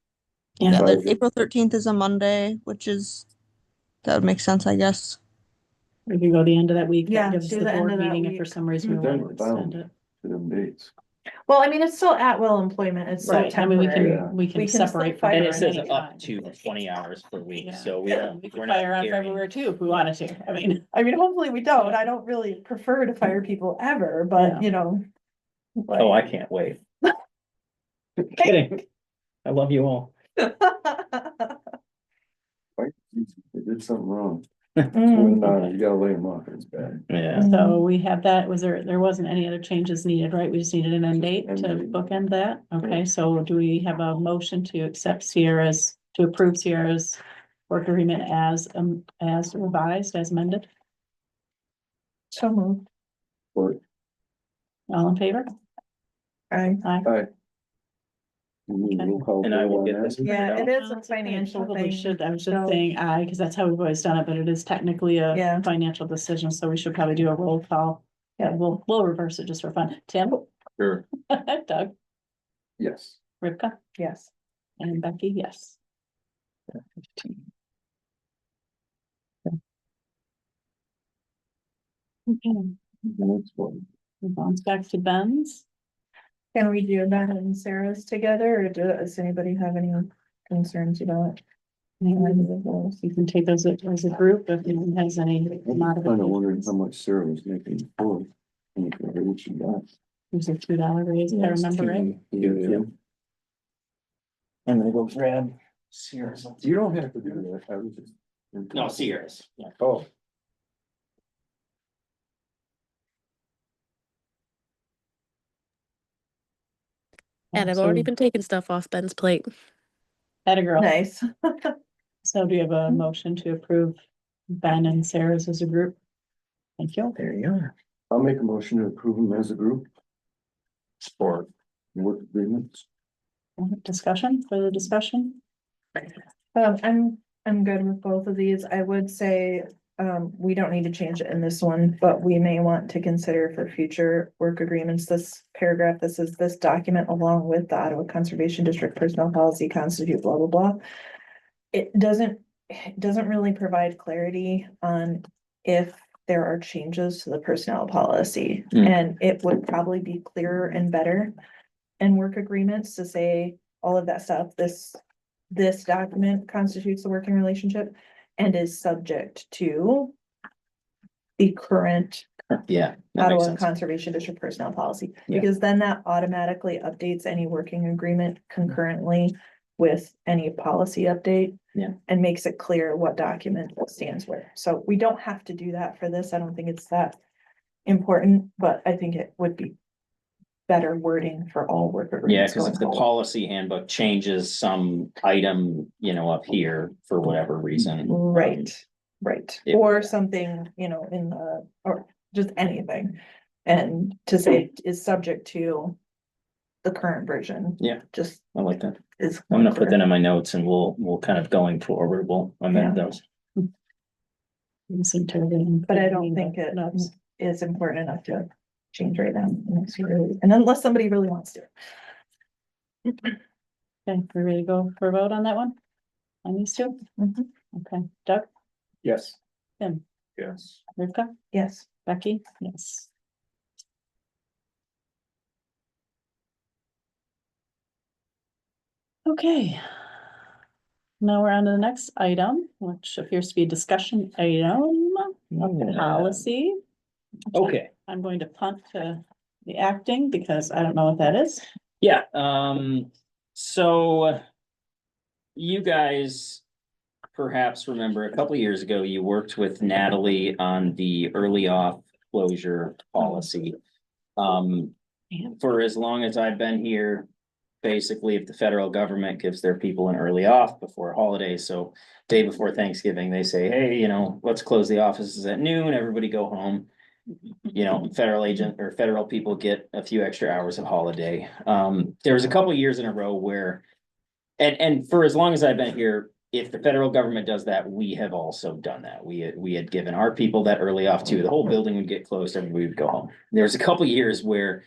yeah, Yeah, So- the April 13th is a Monday, which is, that would make sense, I guess. we could go the end of that week. That Yeah, gives do the the end board of that meeting if for week. some reason we Then want to we're bound. extend it. To them dates. Well, I mean, it's still at will employment. It's still Right, I mean, temporary. we can We can still separate. fire And from it says any up time. to 20 hours per week, Yeah. so we We don't, could we're fire not on carrying. February too, if we wanted to, I mean. I mean, hopefully we don't. I don't really prefer to fire people ever, but Yeah. you know. Oh, I can't wait. Kidding. I love you all. Right? They did something wrong. Mm. You gotta lay them off, it's bad. Yeah. So we have that, there wasn't any other changes needed, right? We just needed an end date End to date. bookend that. Okay, so do we have a motion to accept Sierra's, to approve Sierra's work agreement as revised, as amended? So moved. Or, All in favor? Aye. Aye. we'll call And I will on get that. this. printed Yeah, out. it is Oh, a it's okay. financial Probably thing. should, I was just so- saying aye, because that's how we've always done it, but it is technically Yeah. a financial decision, so we should probably do a roll call. Yeah, we'll reverse it just for fun. Tim, Sure. Doug, Yes. Rivka, Yes. and Becky, yes. Okay, Next one. move on back to Ben's. Can we do Ben and Sarah's together, or does anybody have any concerns about it? You can take those as a group if anyone has any I'm kind of wondering modifications. how much Sarah was making before. And if I heard she got. There's a $2 raise, if I remember right. Yeah. I'm gonna go grab Sierra's. You don't have to do that, I was just. No, Sierra's. Yeah. Oh. And I've already been taking stuff off Ben's plate. Atta girl. Nice. So do you have a motion to approve Ben and Sarah's as a group? Thank you. There you are. I'll make a motion to approve them as a group, Sport. work agreements. Discussion, further discussion? I'm good with both of these. I would say, we don't need to change it in this one, but we may want to consider for future work agreements, this paragraph, this document along with the Ottawa Conservation District Personnel Policy constitute blah, blah, blah. It doesn't really provide clarity on if there are changes to the personnel policy. Hmm. And it would probably be clearer and better in work agreements to say all of that stuff, this document constitutes the working relationship and is subject to the current Yeah. that makes Ottawa sense. Conservation District personnel policy. Yeah. Because then that automatically updates any working agreement concurrently with any policy update. Yeah. And makes it clear what document stands where. So we don't have to do that for this. I don't think it's that important, but I think it would be better wording for all work Yeah, agreements because going if the forward. policy handbook changes some item, up here for whatever reason. Right, right. it- Or something, in the, or just anything. And to say it is subject to the current version. Yeah. Just I like that. is. I'm gonna put that in my notes and we'll kind of going forward, we'll amend Yeah. those. But I don't think it is important enough to change right now. And unless somebody really wants to. Okay, we ready to go for a vote on that one? On these two? Mhm. Okay, Doug, Yes. Tim, Yes. Rivka, Yes. Becky, yes. Okay. Now we're on to the next item, which appears to be a discussion item of the Yeah. policy. Okay. I'm going to punt to the acting because I don't know what that is. Yeah, so you guys perhaps remember a couple years ago, you worked with Natalie on the early off closure policy. For as long as I've been here, basically, if the federal government gives their people an early off before holidays, so day before Thanksgiving, they say, hey, let's close the offices at noon, everybody go home. Federal agent or federal people get a few extra hours of holiday. There was a couple years in a row where, and for as long as I've been here, if the federal government does that, we have also done that. We had given our people that early off too. The whole building would get closed, everybody would go home. There was a couple years where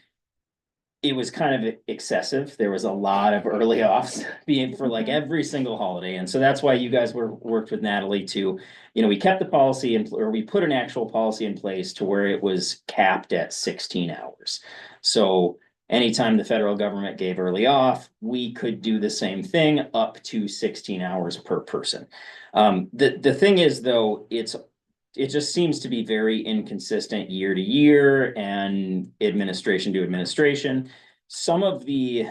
it was kind of excessive. There was a lot of early offs being for like every single holiday. And so that's why you guys worked with Natalie to, we kept the policy or we put an actual policy in place to where it was capped at 16 hours. So anytime the federal government gave early off, we could do the same thing up to 16 hours per person. The thing is, though, it just seems to be very inconsistent year to year and administration to administration. Some of the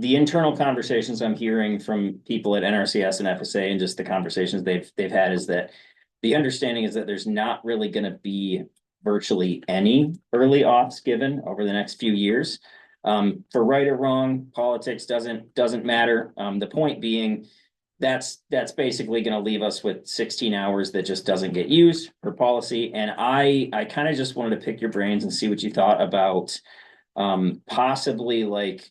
internal conversations I'm hearing from people at NRCS and FSA and just the conversations they've had is that the understanding is that there's not really gonna be virtually any early offs given over the next few years. For right or wrong, politics doesn't matter. The point being, that's basically gonna leave us with 16 hours that just doesn't get used for policy. And I kind of just wanted to pick your brains and see what you thought about possibly like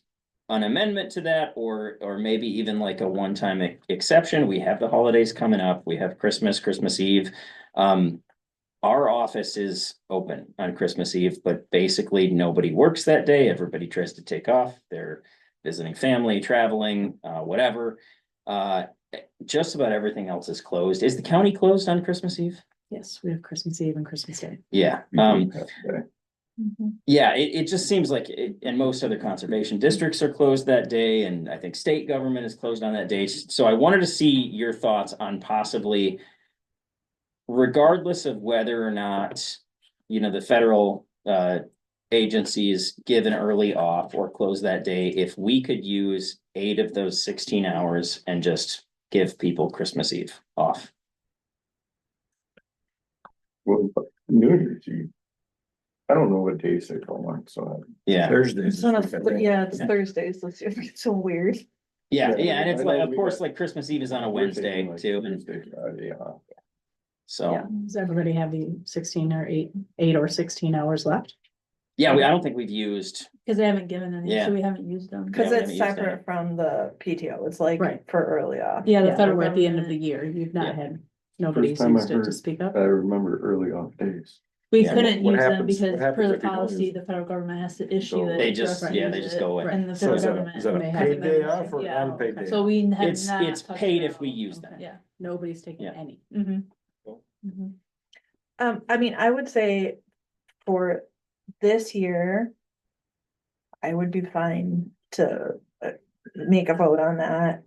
an amendment to that, or maybe even like a one-time exception. We have the holidays coming up. We have Christmas Eve. Our office is open on Christmas Eve, but basically nobody works that day. Everybody tries to take off. They're visiting family, traveling, whatever. Just about everything else is closed. Is the county closed on Christmas Eve? Yes, we have Christmas Eve and Christmas Day. Yeah. Mhm. Yeah, it just seems like and most other conservation districts are closed that day, and I think state government is closed on that day. So I wanted to see your thoughts on possibly, regardless of whether or not, the federal agencies give an early off or close that day, if we could use 8 of those 16 hours and just give people Christmas Eve off. Well, New Year's Eve. I don't know what days they fall on, so. Yeah. Thursdays. Yeah, it's Yeah. Thursdays, so it's so weird. Yeah, Yeah, and it's I like, know of we course, got- like Christmas Eve is on a We're Wednesday taking, like, too, and Thursday, Friday off. so. Yeah. Does everybody have the 16 or 8 or 16 hours left? Yeah, I don't think we've used, Cause they haven't given any, Yeah. so we haven't used them. Cause Yeah, we it's haven't used any. separate from the PTO, it's like Right. for early off. Yeah, the Yeah, federal we're at the end of the government, year. You've not Yeah. had, nobody's time I used it to heard- speak up. I remember early off days. we Yeah, couldn't what use them happens- because what happens per the if you don't policy, use the federal government has to issue So- it. They for just- us to yeah, they use just it, go away. And the So federal is that government. a may have paid it. day off or Yeah, unpaid day? So we have It's not. it's touched paid it if we all. use them. Okay. Yeah, nobody's taking Yeah. any. Mhm. I mean, I would say for this year. I would be fine to make a vote on that,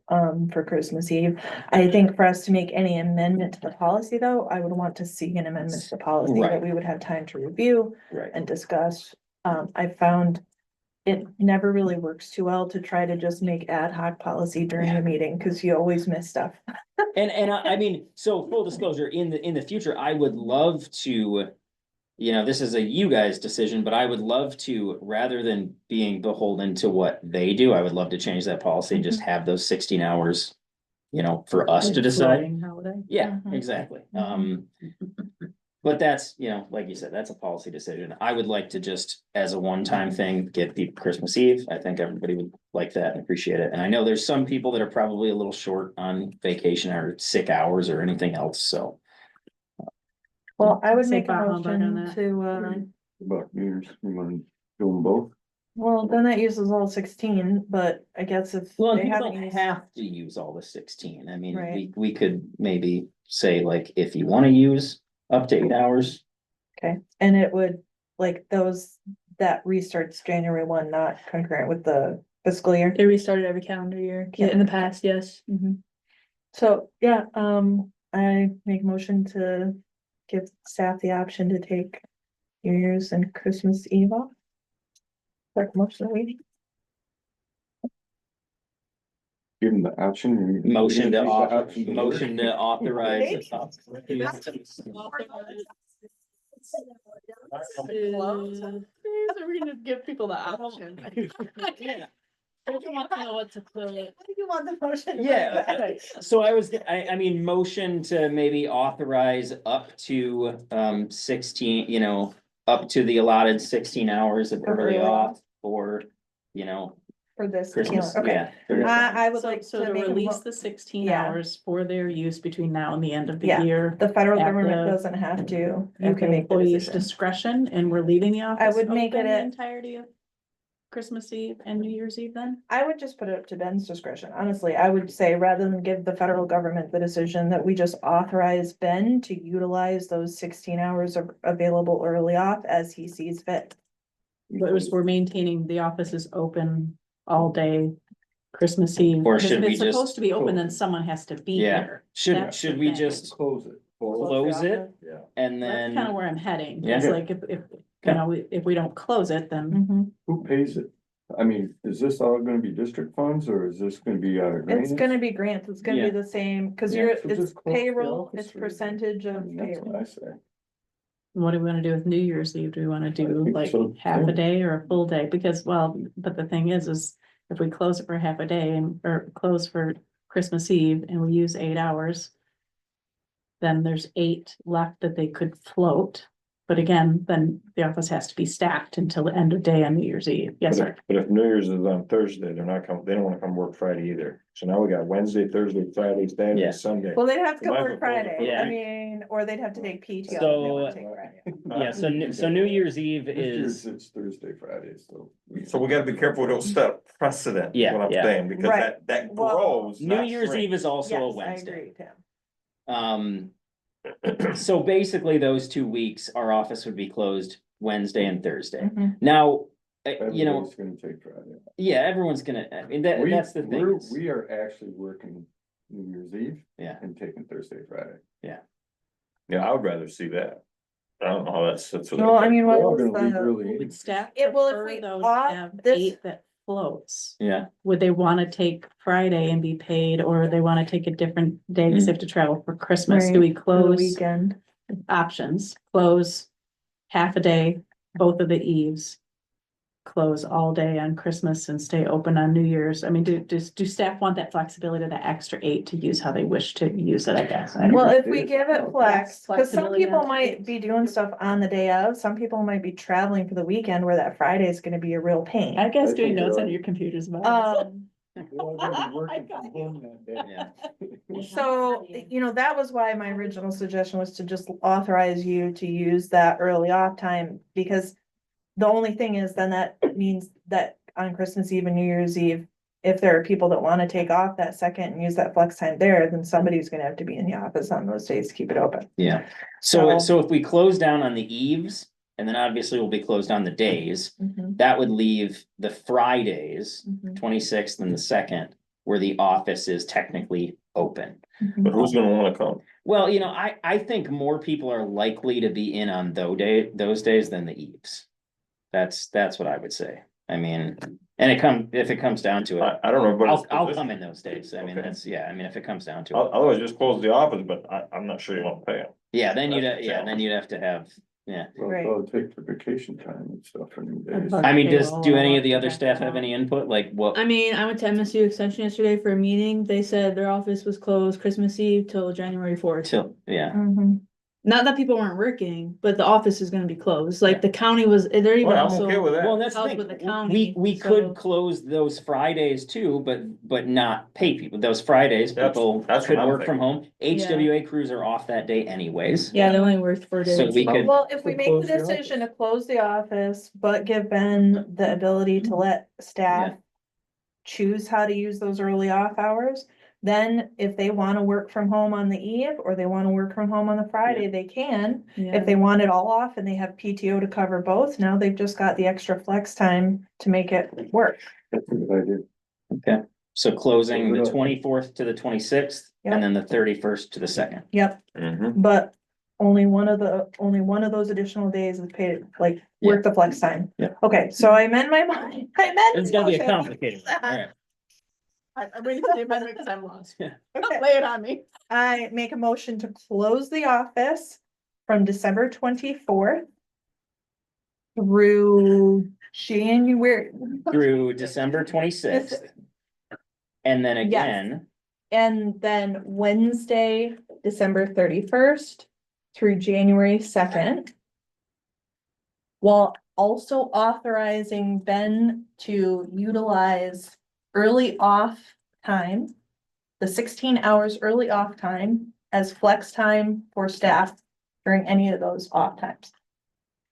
for Christmas Eve. I think for us to make any amendment to the policy, though, I would want to see an amendment to the policy Right. that we would have time to review Right. and discuss. I found it never really works too well to try to just make ad hoc policy during a meeting, cause you always miss stuff. And I mean, so full disclosure, in the future, I would love to. This is a you guys decision, but I would love to, rather than being beholden to what they do, I would love to change that policy and just have those 16 hours. For us to Like decide. floating holiday. Yeah, Mhm. exactly. Mhm. But that's, like you said, that's a policy decision. I would like to just, as a one-time thing, give people Christmas Eve. I think everybody would like that and appreciate it. And I know there's some people that are probably a little short on vacation or sick hours or anything else, so. Well, I would Say make a bar humbug on motion that. to, About New Year's, you wanna do them both? well, then that uses all 16, but I guess if Well, they and people haven't don't used. have to use all the 16. I mean, Right. we could maybe say like, if you want to use up to 8 hours. Okay, and it would, like, that restarts January 1, not concurrent with the fiscal year. It restarted every calendar year. Yeah, in the past, yes. So, yeah, I make a motion to give staff the option to take New Year's and Christmas Eve off. Like most of the meeting. Give them the option. or you- Motion to you take the offer, option to motion to authorize. We're gonna give people the option. I don't want to know what to put. You want the motion? Yeah, so I mean, motion to maybe authorize up to 16, up to the allotted 16 hours of early off for, For this. Christmas, Okay. yeah. I would like So to to make a release mo- the 16 Yeah. hours for their use between now and the end of the Yeah. year. the federal at government the doesn't have to. You UK can make the employees' decision. discretion, and we're leaving the office. would make it open the at- entirety of Christmas Eve and New Year's Eve then? I would just put it up to Ben's discretion. Honestly, I would say rather than give the federal government the decision that we just authorize Ben to utilize those 16 hours of available early off as he sees fit. But we're maintaining, the office is open all day, Christmas Eve. Or 'Cause should if we it's supposed just- to be open, then someone has to be Yeah. here. Should, That's should the we thing. just Close it. close it Yeah. and That's kind of then, where I'm heading. Yeah. It's like if, you know, if we don't close it, then Mhm. Who pays it? I mean, is this all gonna be district funds or is this gonna be out of grants? It's gonna be grants, it's gonna Yeah. be the same, cause Yeah. you're, So it's just close the payroll, office it's for- percentage I of mean, that's what payroll. I say. what do we wanna do with New Year's Eve? Do we wanna do think like so, half a too. day or a full day? Because, well, but the thing is if we close it for half a day and, or close for Christmas Eve and we use 8 hours, then there's 8 left that they could float. But again, then the office has to be staffed until the end of day on New Year's Eve. Yes, sir. But if New Year's is on Thursday, they're not coming, they don't wanna come work Friday either. So now we got Wednesday, Thursday, Friday, Saturday, Yeah. Sunday. Well, they'd have to go Might as work well close it Friday, for the Yeah. I mean, or they'd have to take PTO. if they So- wanna take Friday. yeah, so New Year's Eve This year's is, it's Thursday, Friday, so. So we gotta be careful, we don't set precedent, is Yeah, what I'm yeah. saying, because Right. that Well, grows. New not Year's shrinks. Eve is also a Yes, I Wednesday. agree, Tim. So basically, those 2 weeks, our office would be closed Wednesday and Thursday. Mhm. Now, you know, Everybody's gonna take Friday. yeah, everyone's gonna, I mean, We- that's the thing. is- We are actually working New Year's Eve. Yeah. And taking Thursday, Friday. Yeah, I would rather see that. I don't know how that sits with. Well, I mean, We're what all was gonna leave the, early. Would staff It will if prefer we though off to have this- 8 that floats? Yeah, Would they wanna take Friday and be paid, or they wanna take a different day because they have to travel for Christmas? Do we for the close weekend? options? Close half a day, both of the eves. Close all day on Christmas and stay open on New Year's. I mean, do staff want that flexibility, that extra 8 to use how they wish to use it, I guess? I don't know. Well, if we give it flex, cause some Flexibility people on might days. be doing stuff on the day of, some people might be traveling for the weekend where that Friday is gonna be a real pain. I guess I doing think notes you're on right. your computers about We're all gonna be working got from home that day. yeah. So, you know, that was why my original suggestion was to just authorize you to use that early off time, because the only thing is then that means that on Christmas Eve and New Year's Eve, if there are people that wanna take off that second and use that flex time there, then somebody's gonna have to be in the office on those days to keep it open. Yeah, so, So- so if we close down on the eves, and then obviously we'll be closed on the days, Mhm, that would leave the Fridays, mhm, 26th and the 2nd, where the office is technically open. mhm. But who's gonna wanna come? Well, you know, I think more people are likely to be in on those days than the eves. That's what I would say. I mean, and if it comes down to it, I don't know, but. I'll come in those days. I mean, Okay. that's, yeah, I mean, if it comes down to it. Otherwise, just close the office, but I'm not sure you wanna pay them. Yeah, then you'd, That's the then you'd have to have, yeah. Well, Right. they'll take the vacation time and stuff for new days. But- I mean, Okay, do any well, of the other okay. staff have any input? Like what? I mean, I went to MSU Extension yesterday for a meeting. They said their office was closed Christmas Eve till January 4th. Till, yeah, Mhm. Not that people weren't working, but the office is gonna be closed. Like the county was, they're even Well, I'm also. okay with well, that. that's the Help thing. with the We, county, we so- could close those Fridays too, but not pay people. Those Fridays, That's- people that's could what I'm work from home. HWA crews are off that day anyways. Yeah, they only worked 4 So days. we could, Well, if we So make the close the decision to close the office, but give Ben the ability to let staff choose how to use those early off hours, then if they wanna work from home on the eve, or they wanna work from home on the Friday, they can. Yeah. If they want it all off and they have PTO to cover both, now they've just got the extra flex time to make it work. That's a good idea. okay, so closing the Good. 24th to the 26th, Yep. and then the 31st to the 2nd. Yep, Mhm. but only one of those additional days is paid, like, work the flex time. Yeah. Okay, so I amend my mind, I amend. It's gonna be a motion. complicated one, alright. I'm waiting for the amendment because I'm lost. Yeah. Okay. Lay it on me. I make a motion to close the office from December 24th through January, Through December 26th. And then Yes. again, and then Wednesday, December 31st through January 2nd. While also authorizing Ben to utilize early off time, the 16 hours early off time as flex time for staff during any of those off times. Does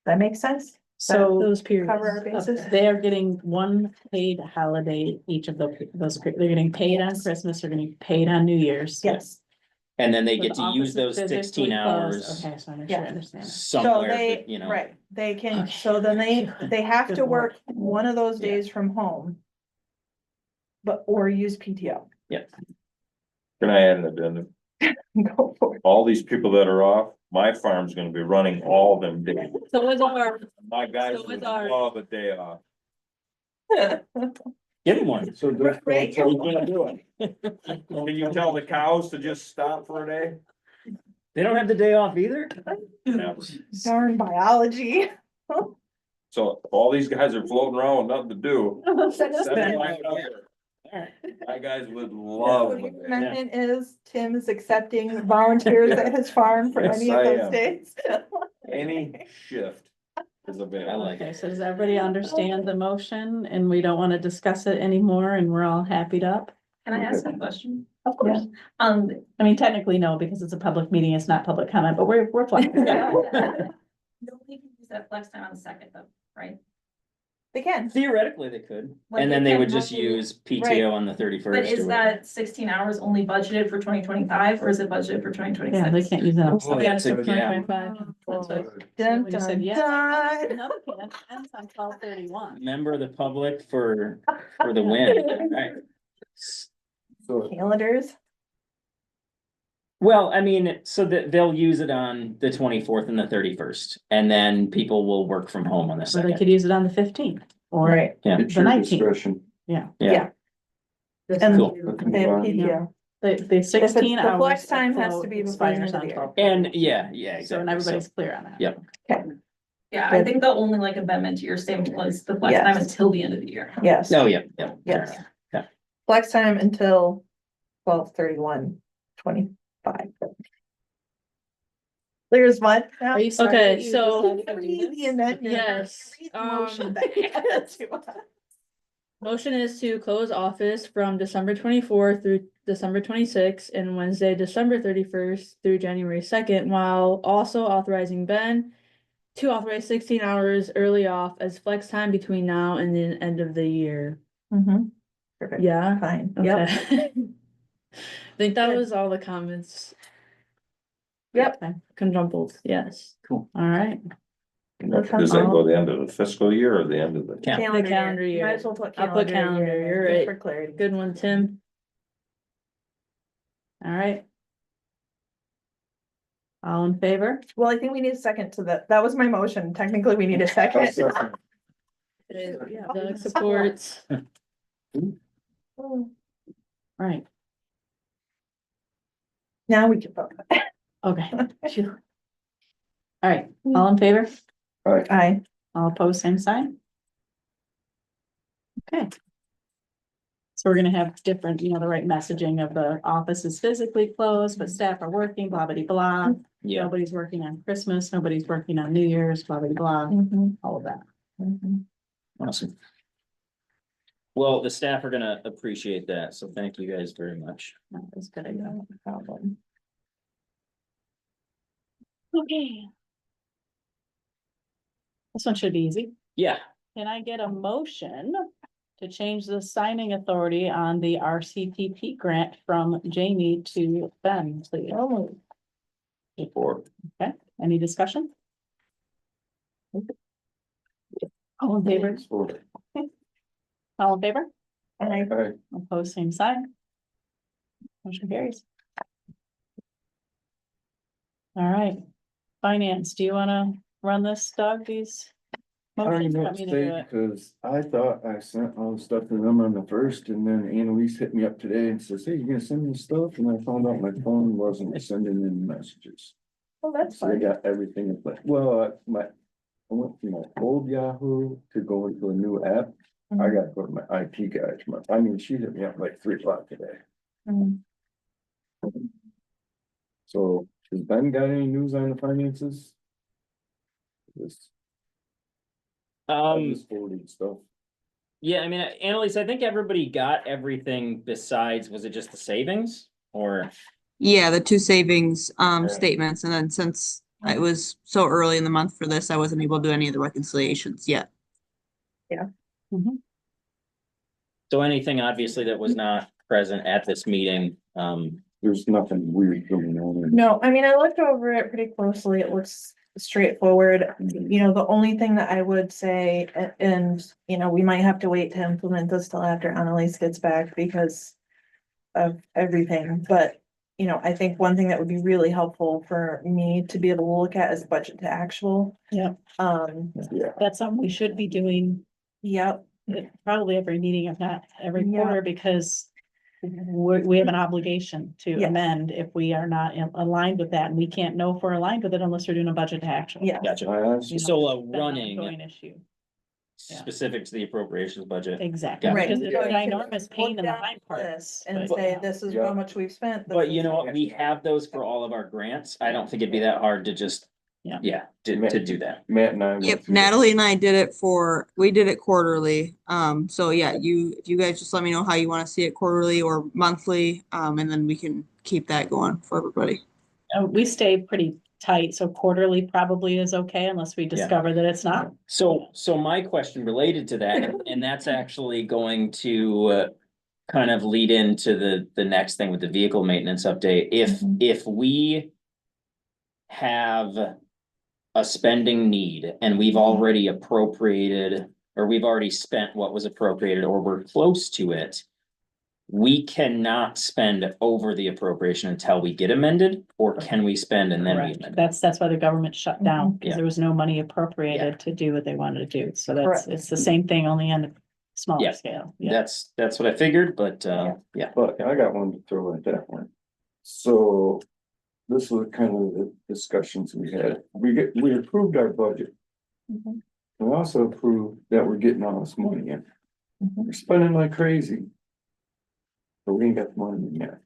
that make sense? So Those periods. Cover our bases? they are getting one paid holiday each of those, they're getting paid on Christmas, they're getting paid on New Year's. Yes, And then they So get the to office use is those physically 16 closed. hours Okay, so I make sure I Yeah. understand. So somewhere, they, that, you know. right, they can, Okay. so then they have Good to work lord. one of those Yeah. days from home. But, or use PTO. Can I add an addendum? Go for All these people that are off, my farm's gonna be running all them days. So was our, My guys So would with our- love a day off. it. Give them one. So just Right. don't tell them to do it. Can you tell the cows to just stop for a day? They don't have the day off either? Yeah. Darn biology. So if all these guys are floating around with nothing to do, send my number. My guys would love So a the day. amendment is Tim is accepting volunteers at his farm for Yes, any of I those am. days. Any shift is I available. like Okay, it. so does everybody understand the motion and we don't want to discuss it anymore and we're all happy up? Can I ask a question? Of course. Um, I mean, technically, no, because it's a public meeting, it's not public comment, but we're flexible. nobody can use that flex time on the second though, right? They can. Theoretically, they could, Like, and they then they can would just have to- use Right. PTO on the 31st. But is that 16 hours only budgeted for 2025 or is it budgeted for 2026? Yeah, they can't use that. on Oh, Sunday. that's a- yeah. 2025. Dun, When you said dun, yes. dun. Another can ends on 12/31. Member of the public for the win, right? So Calendars. Well, I mean, so that they'll use it on the 24th and the 31st, and then people will work from home on the Or they second. could use it on the 15th or Right. Yeah. it's the your 19th. discretion. Yeah, And Cool. they have PTO. The 16 the hours. flex time has to be before the expires end of on the year. 12. and yeah, So exactly. and everybody's clear on that. Yep. Yeah, I think the only like amendment to your statement was the flex time Yes. until the end of the year. Yes, Oh, yeah, yeah. fair Yes. enough. flex time until 12/31/25. There's what? Are you sorry Okay, that you so- decided to do Read this? the amendment. Yes, Read the motion that you had to us. Motion is to close office from December 24th through December 26th and Wednesday, December 31st through January 2nd, while also authorizing Ben to authorize 16 hours early off as flex time between now and the end of the year. Mhm. Perfect. Yeah, Fine. Yep. okay. I think that Good. was all the comments. Yep. Conjumbled, yes. All right. Does that go the end of the fiscal year or the end of the? Yeah. Calendar You year. Might as well put I'll put calendar year calendar, in there, you're just right. For clarity. Good one, Tim. All right. All in favor? Well, I think we need a second to that. That was my motion. Technically, we need a second. Doug supports. Right, Now we can vote. okay. Phew. All right, all in favor? Aye. All opposed, same sign? Okay. So we're gonna have different, the right messaging of the office is physically closed, but staff are working, blah, blah, blah. Yeah, Nobody's working on Christmas, nobody's working on New Year's, blah, blah, blah, Mhm. all of that. Mhm. awesome. Well, the staff are gonna appreciate that, so thank you guys very much. That was good. No problem. Okay. This one should be easy. Yeah, Can I get a motion to change the signing authority on the RCTP grant from Jamie to Ben, please? Or Any discussion? All in favor? All in favor? Aye. Opposed, same sign. Motion carries. All right, finance, do you wanna run this, Doug, these? I don't motions? know Want what me to to do say, it? because I thought I sent all the stuff to them on the first, and then Annalise hit me up today and says, hey, you gonna send me stuff? And I found out my phone wasn't sending in messages. Well, that's So I fine. got everything in place. Well, I went from my old Yahoo to go into a new app. I Mhm. gotta go to my IT guy tomorrow. I mean, she hit me up like 3 o'clock today. Mhm. So has Ben got any news on the finances? This, I just forwarded stuff. yeah, I mean, Annalise, I think everybody got everything besides, was it just the savings? Or, Yeah, the two savings Right. statements, and then since it was so early in the month for this, I wasn't able to do any of the reconciliations yet. so anything obviously that was not present at this meeting, there's nothing weird going on. in- No, I mean, I looked over it pretty closely. It looks straightforward. You know, the only thing that I would say, and, you know, we might have to wait to implement this till after Annalise gets back because of everything, but, you know, I think one thing that would be really helpful for me to be able to look at is budget to actual. Yeah. Yeah, That's something we should be doing Yep, probably every meeting, if not every Yeah. quarter, because we have an obligation to Yes. amend if we are not aligned with that, and we can't know if we're aligned with it unless we're doing a budget to action. yeah. Gotcha. I asked, You know, So a that's an running ongoing issue. Yeah. specific to the appropriations budget. Exactly, Gotcha. Right. because it's So a I can ginormous pain in look the down hind part. this and but- say, this is Yeah. how much we've spent. But you know what, we have those for all of our grants. I don't think it'd be that hard to just, Yeah. to do that. Matt and I. went Yep, through Natalie and I did it we did it quarterly. So yeah, if you guys just let me know how you want to see it quarterly or monthly, and then we can keep that going for everybody. We stay pretty tight, so quarterly probably is okay unless we discover that it's not. So my question related to that, and that's actually going to kind of lead into the next thing with the vehicle maintenance update. Mhm. If we have a spending need and we've already appropriated, or we've already spent what was appropriated, or we're close to it, we cannot spend over the appropriation until we get amended, or can we spend and then we Correct. amend? That's why the government shut down, because Yeah. there was no money appropriated to do what they wanted to do. So Correct. it's the same thing, only on a smaller Yeah. scale. Yeah. That's what I figured, but yeah. But I got one to throw at that one. So this was kind of the discussions we had. We approved our budget. Mhm. We also approved that we're getting all this money in. Mhm. We're spending like crazy. But we ain't got the money in yet.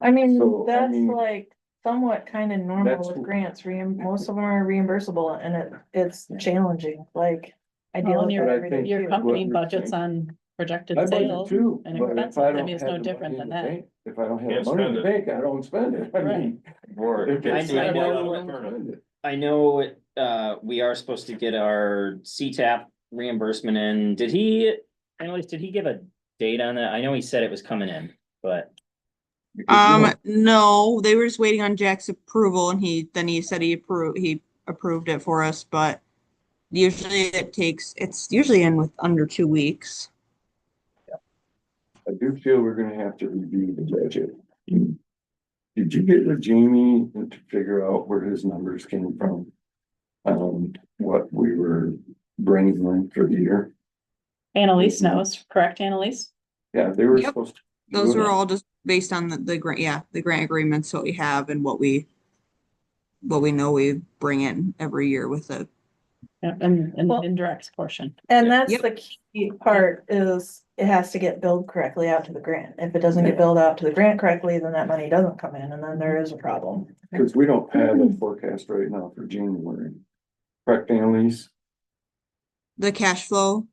I mean, So, I that's mean, like somewhat kind of normal that's- with grants, most of them are reimbursable and it's challenging, like. I deal Well, with and it every day Your too. company What we budgets think. on projected I budget sales too, and but if expenses. I I don't mean, it's have no the different money in than the that. bank, if I don't have Can't the money in the spend bank, I don't spend it. I mean. Or if it's I not, know- don't spend it. I know, we are supposed to get our CTAP reimbursement in. Did he give a date on that? I know he said it was coming in, but Because, you know, No, they were just waiting on Jack's approval, and he said he approved it for us, but usually it's usually in with under 2 weeks. I do feel we're gonna have to review the budget. Did you get with Jamie to figure out where his numbers came from? What we were bringing in for the year? Annalise knows, correct, Annalise? Yeah, they were Yep. supposed to. Those do were it. all just based on the grant, the grant agreements that we have and what we know we bring in every year with it. Yeah, and Well- indirect portion. And that's Yep. the key part is it has to get billed correctly out to the grant. If it doesn't get billed out to the grant correctly, then that money doesn't come in and then there is a problem. Cause we don't have a forecast right now for January. Correct, Annalise? The cash flow,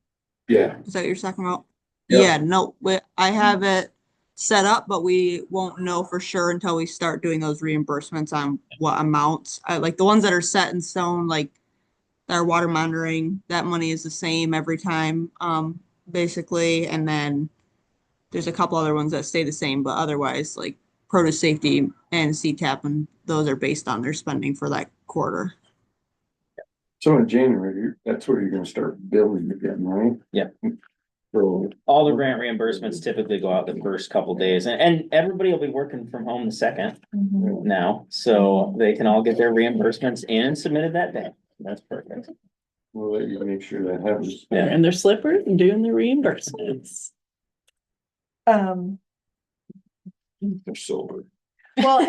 Yeah. is that what you're talking about? Yep. Yeah, no, I have it set up, but we won't know for sure until we start doing those reimbursements on what amounts. I like the ones that are set in stone, like our water monitoring, that money is the same every time, basically. And then there's a couple other ones that stay the same, but otherwise like produce safety and CTAP, and those are based on their spending for that quarter. So in January, that's where you're gonna start billing again, right? Yeah. So, all the grant reimbursements typically go out the first couple days, and everybody will be working from home the second now, so they can all get their reimbursements in and submitted that day. That's perfect. we'll let you make sure that happens. Yeah. And their slippers and doing the reimbursements. Um, They're sober. well,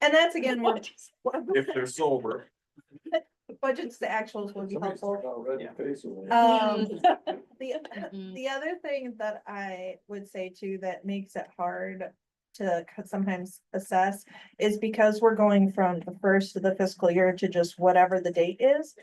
and that's again, more if they're sober. budgets to actuals would be Somebody's helpful. got a red face over there. The other thing that I would say too, that makes it hard to sometimes assess is because we're going from the first of the fiscal year to just whatever the date is.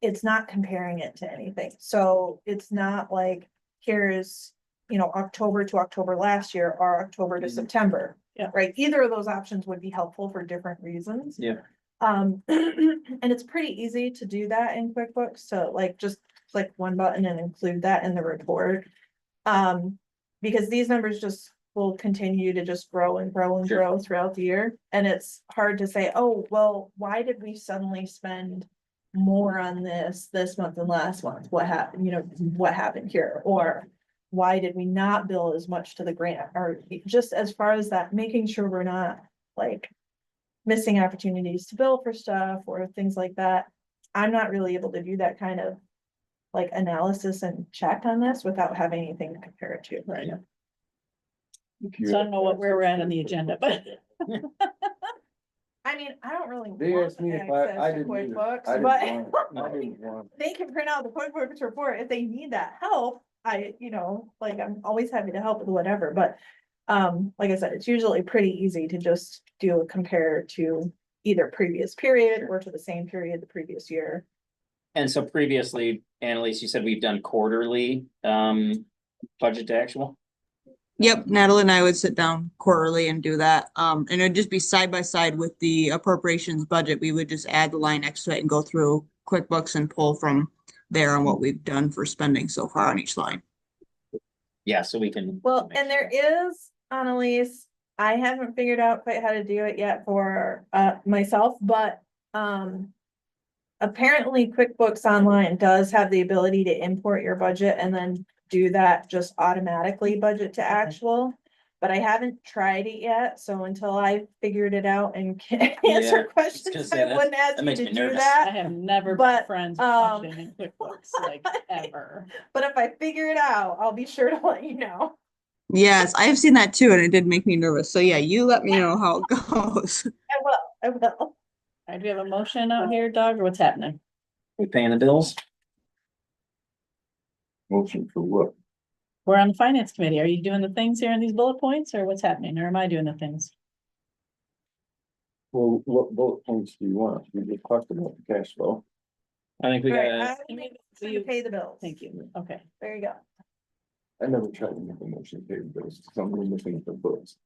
It's not comparing it to anything. So it's not like, here's, October to October last year or October to September. Yeah. Right? Either of those options would be helpful for different reasons. Yeah. And it's pretty easy to do that in QuickBooks, so like just click one button and include that in the report. Because these numbers just will continue to just grow and grow and Sure. grow throughout the year. And it's hard to say, oh, well, why did we suddenly spend more on this month than last month? What happened, what happened here? Or why did we not bill as much to the grant? Or just as far as that, making sure we're not like missing opportunities to bill for stuff or things like that. I'm not really able to do that kind of like analysis and check on this without having anything to compare it to. Right. If you- So I don't know where we're at on the agenda, but I mean, I don't really. They want asked me if access I to didn't either. QuickBooks, I but didn't want, I didn't want. they can print out the QuickBooks report if they need that help. Like I'm always happy to help with whatever, but like I said, it's usually pretty easy to just do a compare to either previous period or to the same period the previous year. And so previously, Annalise, you said we've done quarterly, budget to actual? Yep, Natalie and I would sit down quarterly and do that. And it'd just be side by side with the appropriations budget. We would just add the line next to it and go through QuickBooks and pull from there on what we've done for spending so far on each line. Yeah, so we can. Well, make and there sure. is, Annalise, I haven't figured out quite how to do it yet for myself, but apparently QuickBooks Online does have the ability to import your budget and then do that just automatically budget to actual. But I haven't tried it yet, so until I figured it out and can Yeah, answer gonna questions, say I that- wouldn't ask that you makes to me do nervous. I that. have never been But, friends with budgeting in QuickBooks, like ever. But if I figure it out, I'll be sure to let you know. Yes, I have seen that too, and it did make me nervous. So yeah, you let me know how it goes. I will. All right, do we have a motion out here, Doug, or what's happening? We paying the bills? Motion for what? We're on the finance committee. Are you doing the things here in these bullet points or what's happening? Or am I doing the things? Well, what bullet points do you want? We just talked about the cash flow. I think we All right, gotta, I will make a motion to pay the bills. Thank you. Okay. There you go. I never tried to make a motion to pay the bills. Somebody looking at the books.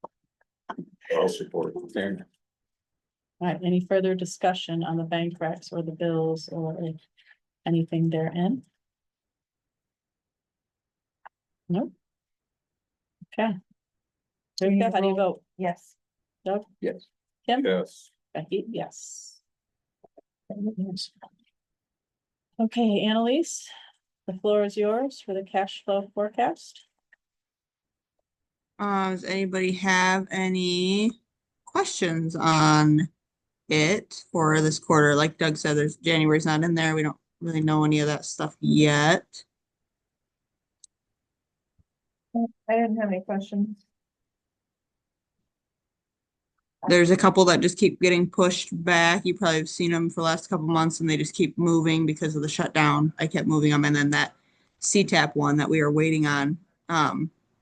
I'll support it. fair enough. All right, any further discussion on the bank recs or the bills or anything therein? Nope. Okay. Rivka, how do you vote? Yes. Doug? Yes. Kim? Yes. Becky, yes. Okay, Annalise, the floor is yours for the cash flow forecast. Does anybody have any questions on it for this quarter? Like Doug said, there's January's not in there. We don't really know any of that stuff yet. I didn't have any questions. There's a couple that just keep getting pushed back. You probably have seen them for the last couple months and they just keep moving because of the shutdown. I kept moving them. And then that CTAP one that we are waiting on,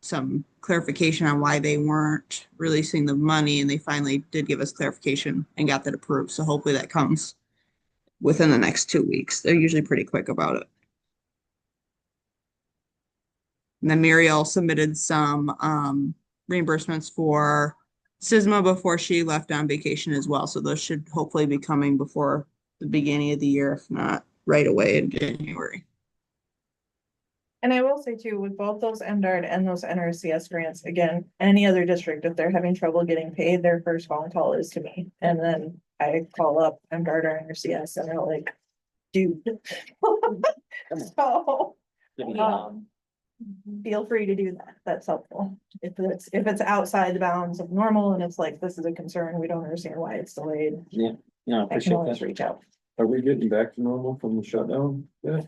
some clarification on why they weren't releasing the money, and they finally did give us clarification and got that approved. So hopefully that comes within the next 2 weeks. They're usually pretty quick about it. And then Muriel submitted some reimbursements for SISMA before she left on vacation as well. So those should hopefully be coming before the beginning of the year, if not right away in January. And I will say too, with both those MDARD and those NRCS grants, again, any other district, if they're having trouble getting paid, their first phone call is to me. And then I call up MDARD or NRCS and they're like, dude. So, feel free to do that. That's helpful. If it's outside the bounds of normal and it's like, this is a concern, we don't understand why it's delayed, No, I I can appreciate always that. reach out. Are we getting back to normal from the shutdown? Yeah.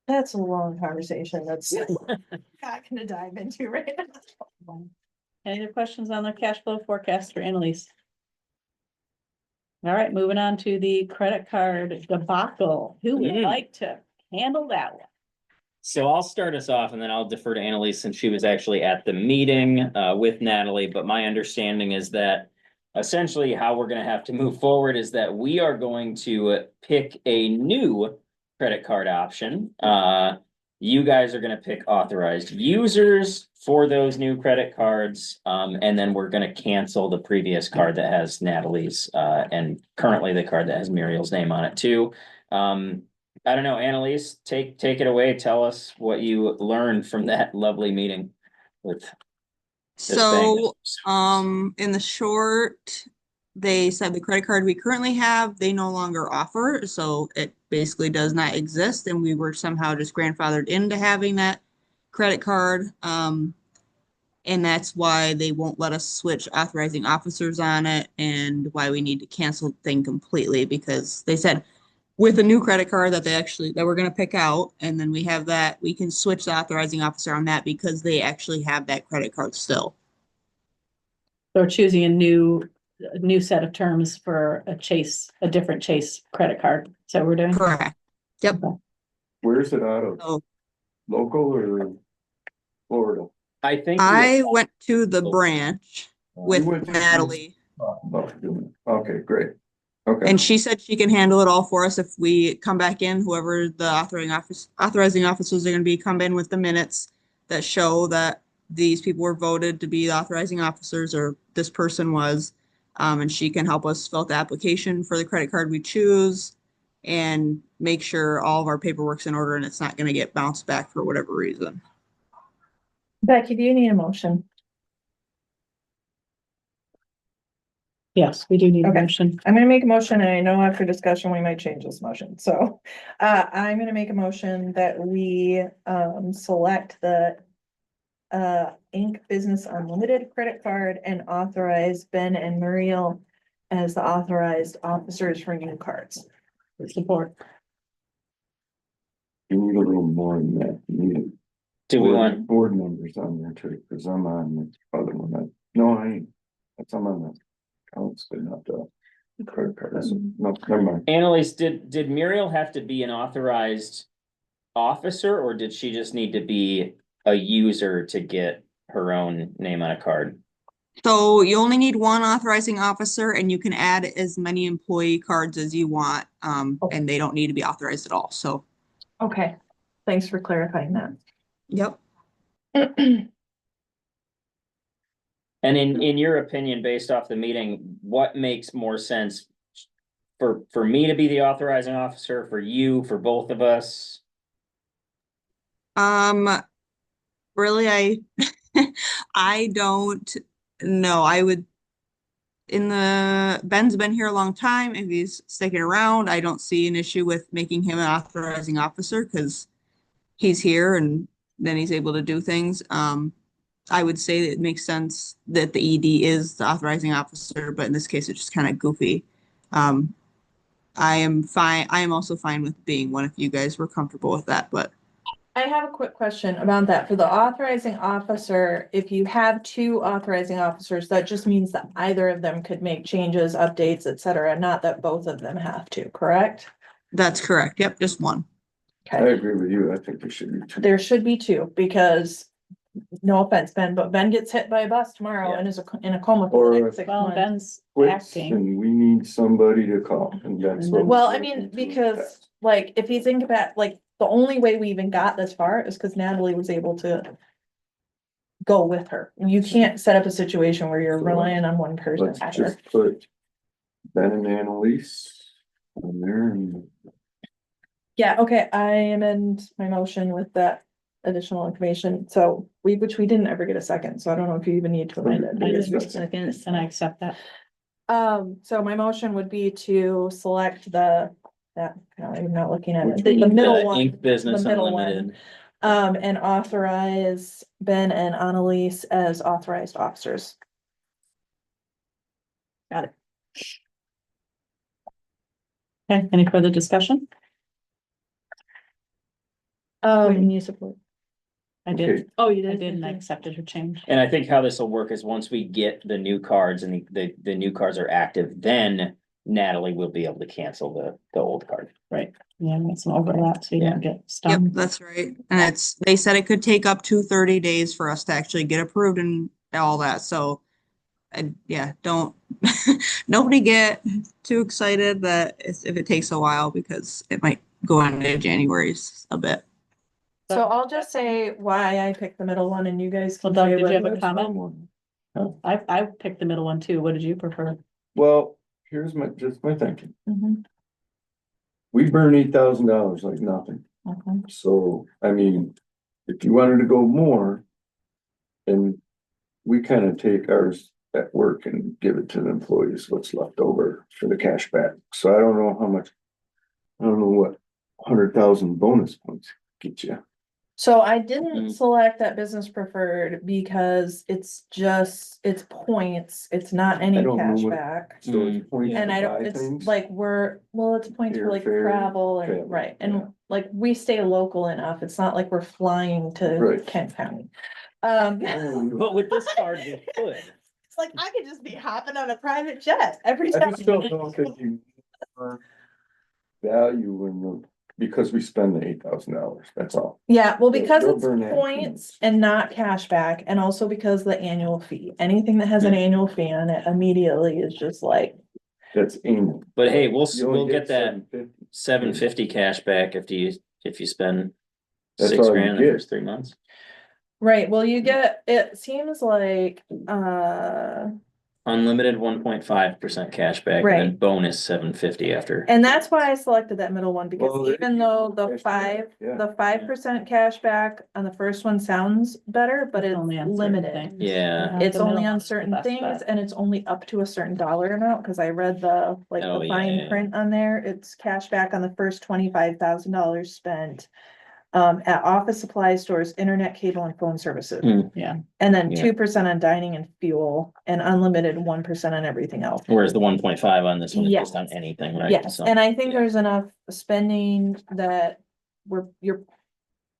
That's a long conversation. That's not gonna dive into right now. Any other questions on the cash flow forecast for Annalise? All right, moving on to the credit card debacle. Who would Mhm. like to handle that one? So I'll start us off and then I'll defer to Annalise since she was actually at the meeting with Natalie, but my understanding is that essentially how we're gonna have to move forward is that we are going to pick a new credit card option. You guys are gonna pick authorized users for those new credit cards. And then we're gonna cancel the previous card that has Natalie's and currently the card that has Muriel's name on it too. I don't know, Annalise, take it away. Tell us what you learned from that lovely meeting with So, in the short, they said the credit card we currently have, they no longer offer, so it basically does not exist, and we were somehow just grandfathered into having that credit card. And that's why they won't let us switch authorizing officers on it and why we need to cancel the thing completely, because they said with a new credit card that we're gonna pick out, and then we have that, we can switch the authorizing officer on that because they actually have that credit card still. So we're choosing a new set of terms for a different Chase credit card. So we're doing. Correct. Yep. Where's it out of? So Local or Florida? I think. I went to the branch You with went to- Natalie, Okay, great. Okay. and she said she can handle it all for us if we come back in, whoever the authorizing officers are gonna be, come in with the minutes that show that these people were voted to be authorizing officers, or this person was. And she can help us fill out the application for the credit card we choose and make sure all of our paperwork's in order and it's not gonna get bounced back for whatever reason. Becky, do you need a motion? Yes, we do need a Okay. motion. I'm gonna make a motion, and I know after discussion, we might change this motion, so. I'm gonna make a motion that we, select the. Inc. Business Unlimited credit card and authorize Ben and Muriel as the authorized officers for new cards. Support. You need a little more than that. You need Do we want, board members on there too, because I'm on the other one. No, I ain't. I'm on the accounts, but not the credit cards. No, never mind. Annalise, did Muriel have to be an authorized officer, or did she just need to be a user to get her own name on a card? So you only need one authorizing officer and you can add as many employee cards as you want. And they don't need to be authorized at all. So, Okay, thanks for clarifying that. yep. And in your opinion, based off the meeting, what makes more sense? For me to be the authorizing officer, for you, for both of us? Really, I don't know. I would, Ben's been here a long time. If he's sticking around, I don't see an issue with making him an authorizing officer because he's here and then he's able to do things. I would say that it makes sense that the ED is the authorizing officer, but in this case, it's just kind of goofy. I am fine. I am also fine with being one if you guys were comfortable with that, but. I have a quick question about that. For the authorizing officer, if you have two authorizing officers, that just means that either of them could make changes, updates, etc., not that both of them have to, correct? That's correct. Yep, just one. I Okay, agree with you. I think there should be two. there should be two, because no offense, Ben, but Ben gets hit by a bus tomorrow and is in a coma for the Or- next 6 Well, months. Ben's Quits, acting. and we need somebody to call, and that's what. Well, I mean, because like if he's incompatible, like the only way we even got this far is because Natalie was able to go with her. You can't set up a situation where you're relying on one person. Let's either. just put Ben and Annalise on there and. Yeah, okay, I amend my motion with that additional information, so which we didn't ever get a second, so I don't know if you even need to amend it. I because- just seconds and I accept that. So my motion would be to select I'm not looking at it, Which the one? middle one. Inc. Business the middle one. Unlimited. And authorize Ben and Annalise as authorized officers. Okay, any further discussion? Wait, Need support. I did. Oh, you I did? did and I Okay. accepted her change. And I think how this will work is once we get the new cards and the new cards are active, then Natalie will be able to cancel the old card. Right. Yeah, get some overlap so you don't get Yep, stung. that's right. And they said it could take up to 30 days for us to actually get approved and all that, so. And yeah, don't, nobody get too excited that if it takes a while, because it might go into January a bit. So I'll just say why I picked the middle one and you guys. Well, can Doug, say did you what- have a That's comment? one. Oh, I picked the middle one too. What did you prefer? Well, here's my thinking. Mhm. We burn $8,000 like nothing. Okay. So, I mean, if you wanted to go more. And we kind of take ours at work and give it to the employees, what's left over for the cash back. So I don't know how much. I don't know what 100,000 bonus points get you. So I didn't Mm. select that business preferred because it's points, it's not any I don't know cash what- back. So it's points And to I buy don't, it's things. like it's points for like Airfare, travel and, travel, right, yeah. and like we stay local enough, it's not like we're flying to Right. Kent County. But with this card, we could. It's like I could just be hopping on a private jet every I time. just don't know if you value in the, because we spend the $8,000, that's all. Yeah, well, because They'll it's burn that points and not cash back, and also because the annual fee, anything that has an annual fee on it immediately is just like. That's annual. But hey, You only we'll get that $750. 750 cash back if you spend That's 6 all you grand in the get. first 3 months. Right, well, you get, it seems like, Unlimited 1.5% cash back and then Right. bonus 750 after. and that's why I selected that middle one, because Well, there even you though go, the cash back, yeah. 5% cash back on the first one sounds better, but it's only on certain limited. things. Yeah. It's The only middle on one's the certain best things bet. and it's only up to a certain dollar amount, cause I read the, like, Oh, the yeah, fine yeah. print on there, it's cash back on the first $25,000 spent. At office supply stores, internet, cable and phone services. Hmm. Yeah. And then Yeah. 2% on dining and fuel and unlimited 1% on everything else. Whereas the 1.5 on this one is just on Yes. anything, right? Yes, So, and I think yeah. there's enough spending that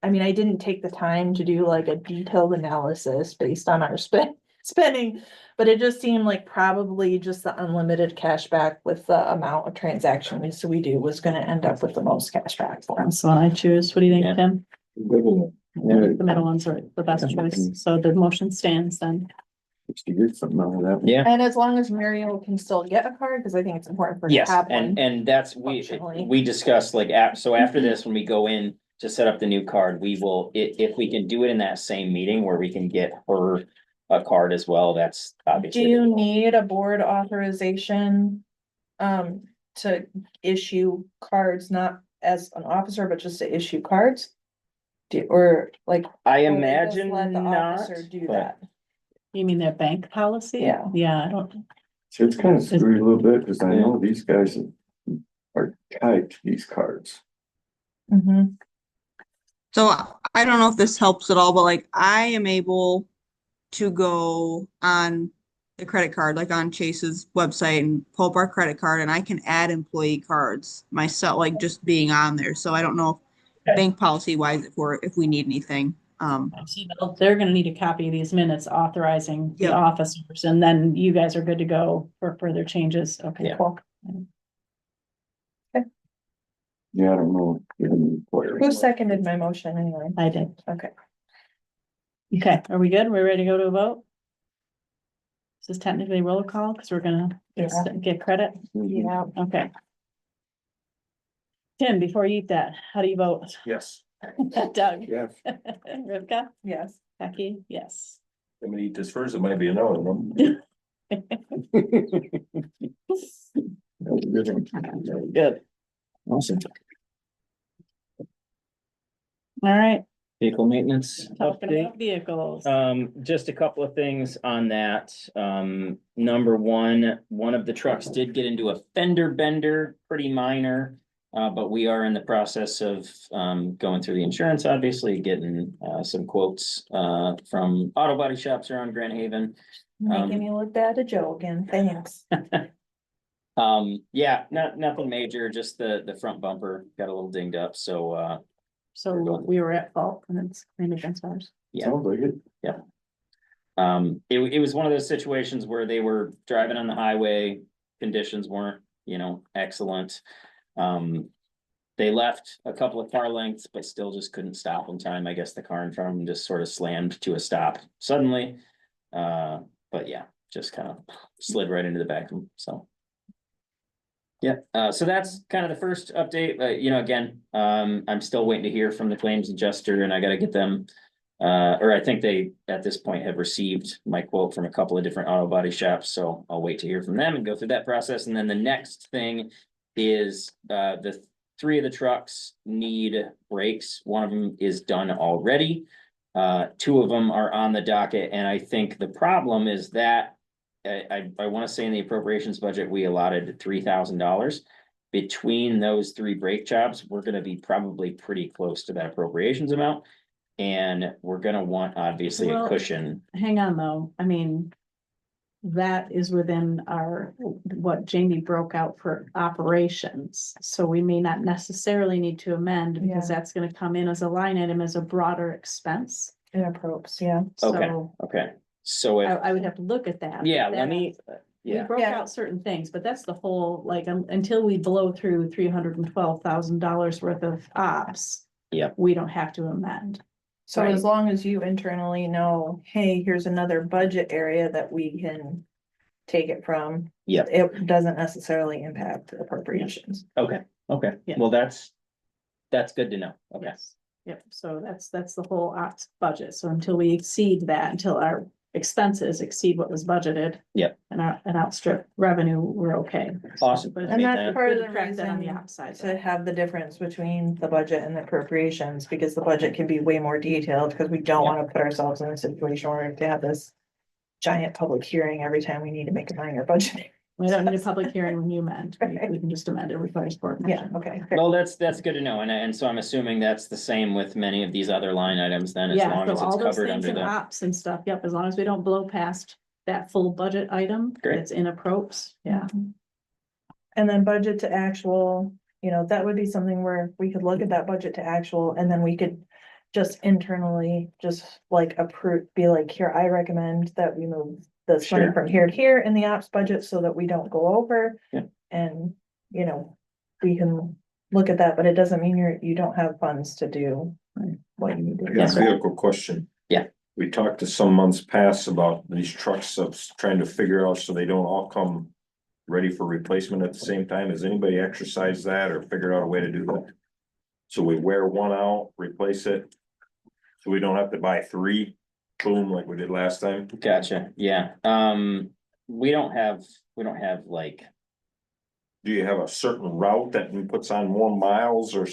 I mean, I didn't take the time to do like a detailed analysis based on our spending, but it just seemed like probably just the unlimited cash back with the amount of transactions we do was gonna end up with the most cash back for us. So I choose, what do you Yeah. think, Tim? Yeah. The middle one's are the best choice, so the motion stands then. Just to get something out of that. one. Yeah. And as long as Muriel can still get a card, because I think it's important for her to Yes, have one. and that's, functionally. we discussed like, so after this, when we go in to set up the new card, we will, if we can do it in that same meeting where we can get her a card as well, that's Do obviously. you need a board authorization? To issue cards, not as an officer, but just to issue cards? Or like. I or we just imagine let the not, officer Do but that. You mean their bank policy? Yeah. Yeah, I don't, So it's kind of screwy a little bit, because I know these guys are tied to these cards. Mhm. So I don't know if this helps at all, but like I am able to go on the credit card, like on Chase's website and pull up our credit card and I can add employee cards myself, like just being on there. So I don't know if bank policy wise if we need anything. they're gonna need a copy of these minutes authorizing the Yep. officers, and then you guys are good to go for further changes. Okay, Yeah. cool. Yeah, I don't know. Who seconded my motion anyway? I did. Okay. Okay, are we good? We're ready to go to a vote? This is technically roll call, because we're gonna get credit. Yeah. Okay. Tim, before you eat that, how do you vote? Yes, Doug? Yes. Rivka? Yes. Becky? Yes. I'm gonna eat this first, it might be a no. Good. Awesome. All right, Vehicle maintenance talking update. about vehicles. Just a couple of things on that. Number one of the trucks did get into a fender bender, pretty minor. But we are in the process of, going through the insurance, obviously, getting, some quotes, from auto body shops around Grand Haven. Making me look bad to Joe again, thanks. Yeah, nothing major, just the front bumper got a little dinged up, so, So we were at fault and it's claimed against ours. yeah. Sounds like it. It was one of those situations where they were driving on the highway, conditions weren't, excellent. They left a couple of car lengths, but still just couldn't stop in time. I guess the car in front of them just sort of slammed to a stop suddenly. But yeah, just kind of slid right into the back of them, so. Yeah, so that's kind of the first update, again, I'm still waiting to hear from the claims adjuster and I gotta get them. Or I think they, at this point, have received my quote from a couple of different auto body shops, so I'll wait to hear from them and go through that process. And then the next thing is, the 3 of the trucks need brakes. One of them is done already. Two of them are on the docket, and I think the problem is that I want to say in the appropriations budget, we allotted $3,000. Between those three brake jobs, we're gonna be probably pretty close to that appropriations amount. And we're gonna want obviously a Well- cushion. Hang on though, I mean. That is within our, what Jamie broke out for operations, so we may not necessarily need to amend, because that's gonna come in as a line item as a broader expense. Inappropriate, yeah. Okay. So Okay, so if, I would have to look at that. yeah, That- let me, We yeah, broke Yeah. out certain things, but that's the whole, like, until we blow through $312,000 worth of ops. Yep. We don't have to amend. So Right. as long as you internally know, hey, here's another budget area that we can take it from. Yep. It doesn't necessarily impact appropriations. okay, Yeah. well, that's good to know, okay. Yes, yep, so that's the whole ops budget, so until we exceed that, until our expenses exceed what was budgeted. Yep. And outstrip revenue, we're okay. Awesome. But And that's that- part of good the to track that on the reason ops side. to have the difference between the budget and the appropriations, because the budget can be way more detailed, because we don't Yeah. wanna put ourselves in a situation where we have to have this giant public hearing every time we need to make a minor budget. We don't need a public hearing when you amend, we can just amend it, requires board. Yeah, motion. okay. Well, that's good to know, and so I'm assuming that's the same with many of these other line items then, as Yeah, long so as all it's those covered things under in the. ops and stuff, yep, as long as we don't blow past that full budget item. Great. It's in approps, yeah. And then budget to actual, that would be something where we could look at that budget to actual, and then we could just internally, just like approve, be like, here, I recommend that we move this money Sure. from here to here in the ops budget so that we don't go over. Yeah. And, we can look at that, but it doesn't mean you don't have funds to do what you need to I do. got a vehicle question. Yeah. We talked to some months past about these trucks of trying to figure out so they don't all come ready for replacement at the same time. Has anybody exercised that or figured out a way to do that? So we wear one out, replace it. So we don't have to buy three, boom, like we did last time. Gotcha, yeah, we don't have like, Do you have a certain route that puts on more miles or?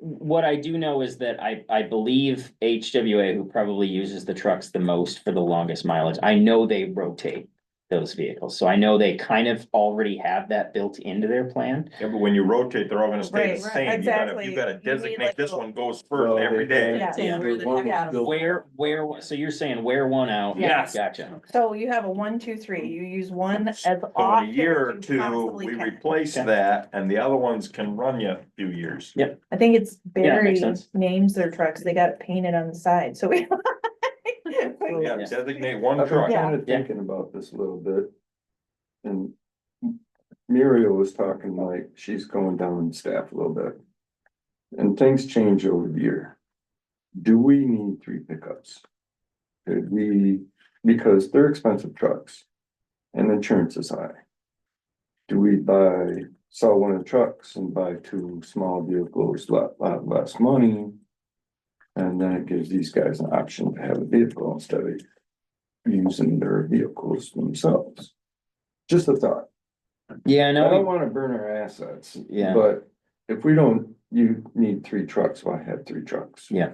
what I do know is that I believe HWA, who probably uses the trucks the most for the longest mileage, I know they rotate those vehicles, so I know they kind of already have that built into their plan. Yeah, but when you rotate, they're all gonna stay the Right, same. exactly. You gotta You need, designate like, this a- one goes first every day. Yeah. Yeah. So you're saying wear one out? Yes. Gotcha, So you have a 1, 2, 3, you use one as So in often a year or as two, you possibly we can. replace Okay. that and the other ones can run you a few years. I think it's Yeah, Barry makes sense. names their trucks, they got it painted on the side, so we. Yeah, Yeah. designate one I've been truck. kind of Yeah. thinking about this a little bit. And Muriel was talking like she's going down in staff a little bit. And things change over the year. Do we need 3 pickups? Could we, because they're expensive trucks and insurance is high. Do we sell one of the trucks and buy 2 small vehicles, lot less money? And then it gives these guys an option to have a vehicle instead of using their vehicles themselves. Just a thought. yeah, I don't no, wanna burn our assets. Yeah. But if we don't, you need 3 trucks, why have 3 trucks? Yeah.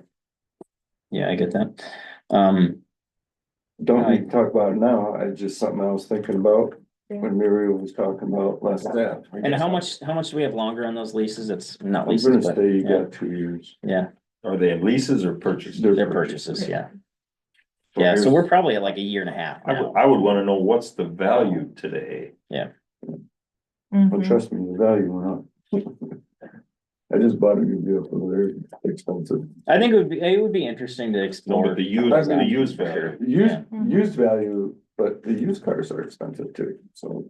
I get that, Don't need to talk about it now, just something I was thinking about when Muriel was talking about less staff. and how much do we have longer on those leases? It's not I'm gonna leases, but, say you yeah, got 2 years. yeah, Are they leases or purchases? they're purchases, yeah. Yeah, so here's- we're probably at like a year and a half now. I would wanna know what's the value today. Well, Mhm. trust me, the value went up. I just bought a new vehicle, they're expensive. I think it would be interesting to No, explore. but the used value. Used, Yeah. used value, but the used cars are expensive too, so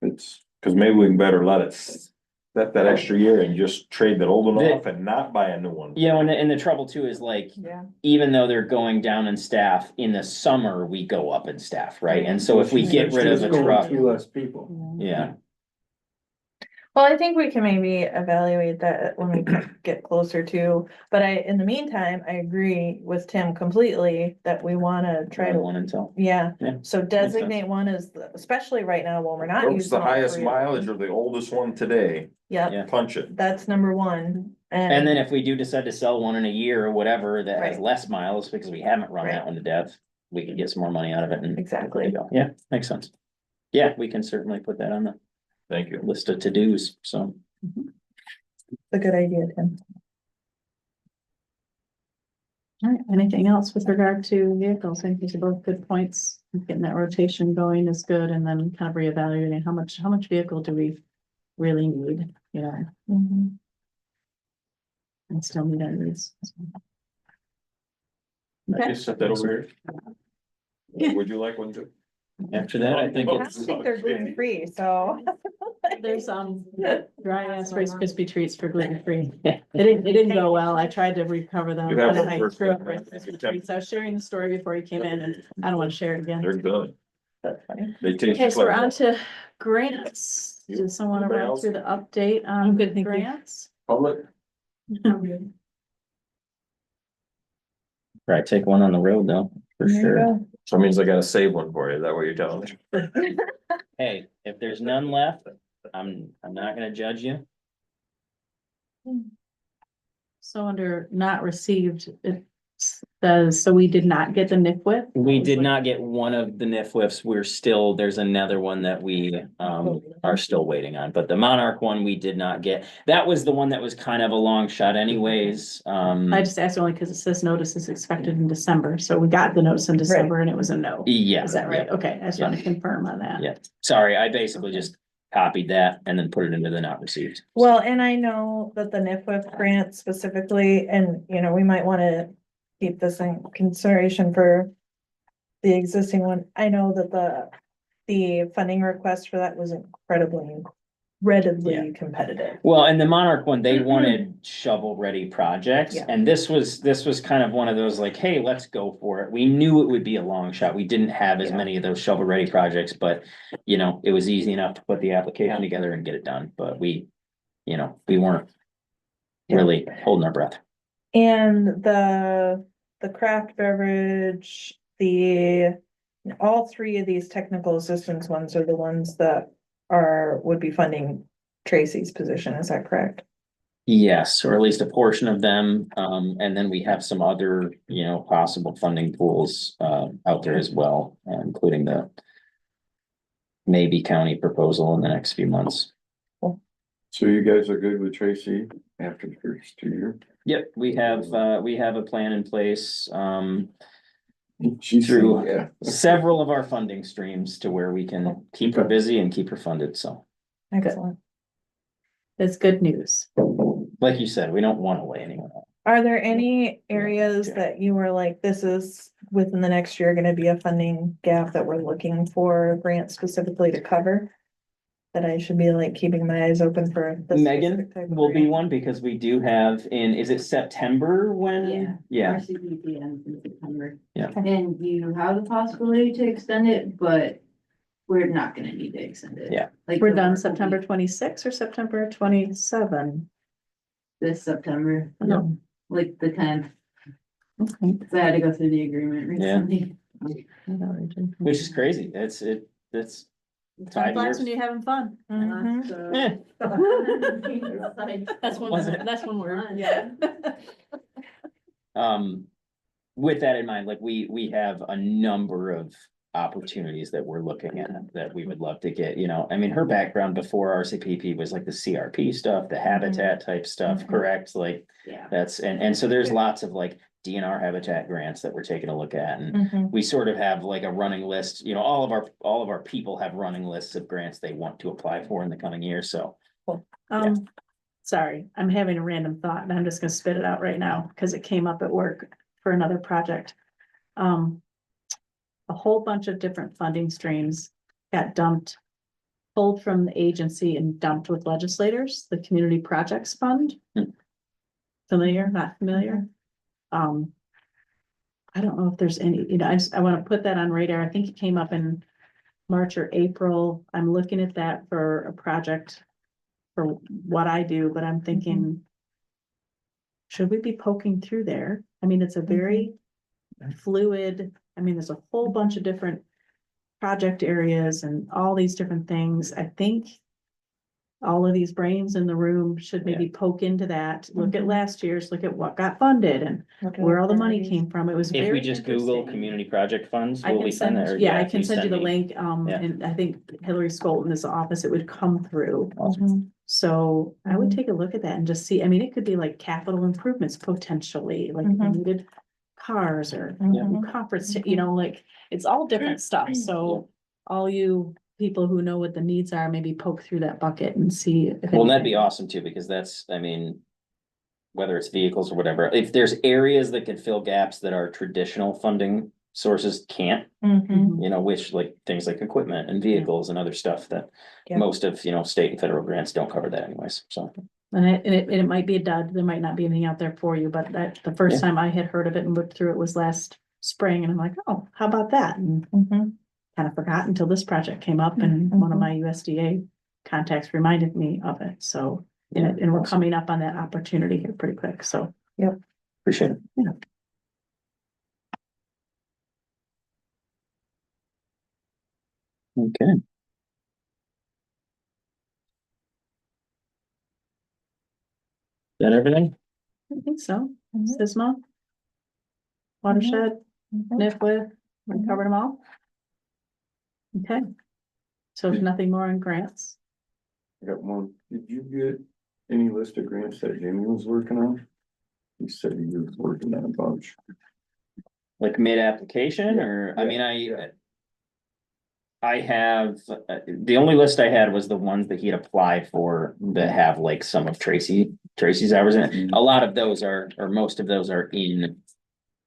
it's. Cause maybe we can better let it set that extra year and just trade that old one off and not buy a new one. Yeah, and the trouble too is like, Yeah. even though they're going down in staff, in the summer, we go up in staff, right? And so if we get rid of a She's going truck, to less people. yeah, Well, I think we can maybe evaluate that when we get closer to, but in the meantime, I agree with Tim completely that we wanna try to, One until, yeah. Yeah, So designate one as, especially right now when we're not What's using the all highest three. mileage or the oldest one today? Yeah. Yep, Punch it. that's number one. and then if we do decide to sell one in a year or whatever that has Right. less miles, because we haven't run that Right. one to death, we can get some more money out of it and. Exactly. there you go. Yeah, makes sense. Yeah, we can certainly put that on the Thank you. list of to-dos, so. A good idea, Tim. All right, anything else with regard to vehicles? I think these are both good points. Getting that rotation going is good, and then kind of reevaluating how much vehicle do we really need, you know, Mhm. and still meet our needs. I Okay, just set that over here. Yeah. Would you like one too? After that, I think I don't it's, think they're gluten free, so. there's dry ass Rice Krispie treats for gluten free. It didn't go well. I tried to recover them. You have and one I first. threw up Rice Krispie treats. I was sharing the story before you came in, and I don't want to share it again. They're good. That's funny. They taste. Okay, just so we're like- on to grants. Does someone want to Anybody run else? through the update on good, thank you. grants? Public, right, take one on the road though, for There you sure. go. so that means I gotta save one for you. Is that what you're telling me? Hey, if there's none left, I'm not gonna judge you. So under not received, it says, so we did not get the NIFWIP? We did not get one of the NIFWIFs. We're still, there's another one that we are still waiting on, but the Monarch one we did not get. That was the one that was kind of a long shot anyways. I just asked only because it says notice is expected in December, so we got the notice in December and it was a no. Yeah. Is that right? Okay, I just want to confirm on that. Yeah, sorry, I basically Okay. just copied that and then put it into the not received. Well, and I know that the NIFWIP grant specifically, and you know, we might wanna keep this in consideration for the existing one. I know that the funding request for that was incredibly competitive. Well, and the Monarch one, they wanted shovel-ready projects, Yeah. and this was kind of one of those like, hey, let's go for it. We knew it would be a long shot. We didn't have as Yeah. many of those shovel-ready projects, but you know, it was easy enough to put the application together and get it done, but we weren't Yeah. really holding our breath. And the craft beverage, all three of these technical assistance ones are the ones that would be funding Tracy's position, is that correct? Yes, or at least a portion of them, and then we have some other, possible funding pools, out there as well, including the maybe county proposal in the next few months. So you guys are good with Tracy after the first 2 years? Yep, we have a plan in place, She's Through- yeah. several of our funding streams to where we can keep her busy and keep her funded, so. Excellent. That's good news. Like you said, we don't want to weigh anyone out. Are there any areas that you were like, this is within the next year gonna be a funding gap that we're looking for grants specifically to cover? That I should be like keeping my eyes open for? this Megan specific type of will be grant? one because we do have is it September when? Yeah, RCPP ends in September. Yeah. And you have the possibility to extend it, but we're not gonna need to extend it. Yeah. Like We're the done work will September be 26 or September 27? This September, No. like the 10th, Okay. cause I had to go through the agreement recently. which is crazy. It's 5 Flies years. when you're having fun. Mhm. So- Eh, That's Was it? that's one word, yeah. With that in mind, like we have a number of opportunities that we're looking at that we would love to get, I mean, her background before RCPP was like the CRP stuff, the habitat type stuff, Mhm. correct? Like Yeah. that's, and so there's lots of like DNR habitat grants that we're taking a look at and Mhm. we sort of have like a running list, all of our people have running lists of grants they want to apply for in the coming year, so. Sorry, I'm having a random thought and I'm just gonna spit it out right now because it came up at work for another project. A whole bunch of different funding streams got dumped, pulled from the agency and dumped with legislators, the Community Projects Fund. Hmm. Familiar, not familiar? I don't know if there's any, I want to put that on radar. I think it came up in March or April. I'm looking at that for a project for what I do, but I'm thinking. Should we be poking through there? I mean, it's a very fluid, I mean, there's a whole bunch of different. Project areas and all these different things. I think. All of these brains in the room should maybe poke into that, look at Mhm. last year's, look at what got funded and where all the money came from. It was If we very just Google interesting. community project funds, I will can we find send, that? Or yeah, I if can send you the me- link, Yeah. and I think Hillary Skolton is the office, it would come through. Awesome. So I would Mhm. take a look at that and just see, I mean, it could be like capital improvements potentially, like Mhm. needed cars or Mhm. conference, you know, like, it's all different stuff, so all you people who know what the needs are, maybe poke through that bucket and see. If Well, that'd be anything- awesome too, because that's, I mean. Whether it's vehicles or whatever, if there's areas that can fill gaps that our traditional funding sources can't, Mhm. you know, which like things like equipment and vehicles and other stuff that. Yeah. Most of, state and federal grants don't cover that anyways, so. And it might be a dud, there might not be anything out there for you, but that, the first Yeah. time I had heard of it and looked through it was last spring, and I'm like, oh, how about that? And Mhm. kind of forgot until this project came up, and one of my USDA contacts reminded me of it, so. And we're awesome. coming up on that opportunity here pretty quick, so. Appreciate it. Yeah. Okay. Is that everything? I think so. Mhm. SISMA. Watershed, Mhm. NIFWA, we covered them all. Okay. So if nothing more on grants, I got one. Did you get any list of grants that Jamie was working on? He said he was working on a bunch. Like mid-application Yeah, or, I yeah, mean, yeah. I have, the only list I had was the ones that he had applied for that have like some of Tracy's hours in it. A lot of those are, or most of those are in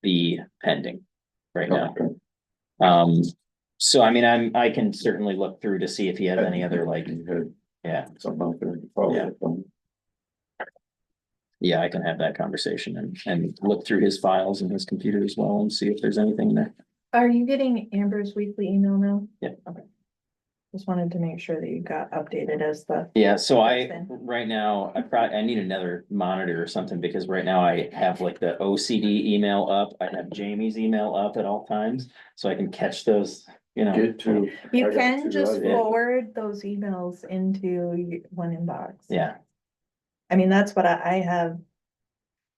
the pending right now. Okay. So I mean, I can certainly look through to see if he has any other like, He had yeah, something out there to follow up on. yeah, I can have that conversation and look through his files and his computer as well and see if there's anything there. Are you getting Amber's weekly email now? Yeah. Okay. Just wanted to make sure that you got updated as the. Yeah, so Understand. right now, I need another monitor or something, because right now I have like the OCD email up, I have Jamie's email up at all times, so I can catch those, Get to. You I got can two just others. forward those emails into one inbox. Yeah. I mean, that's what I have,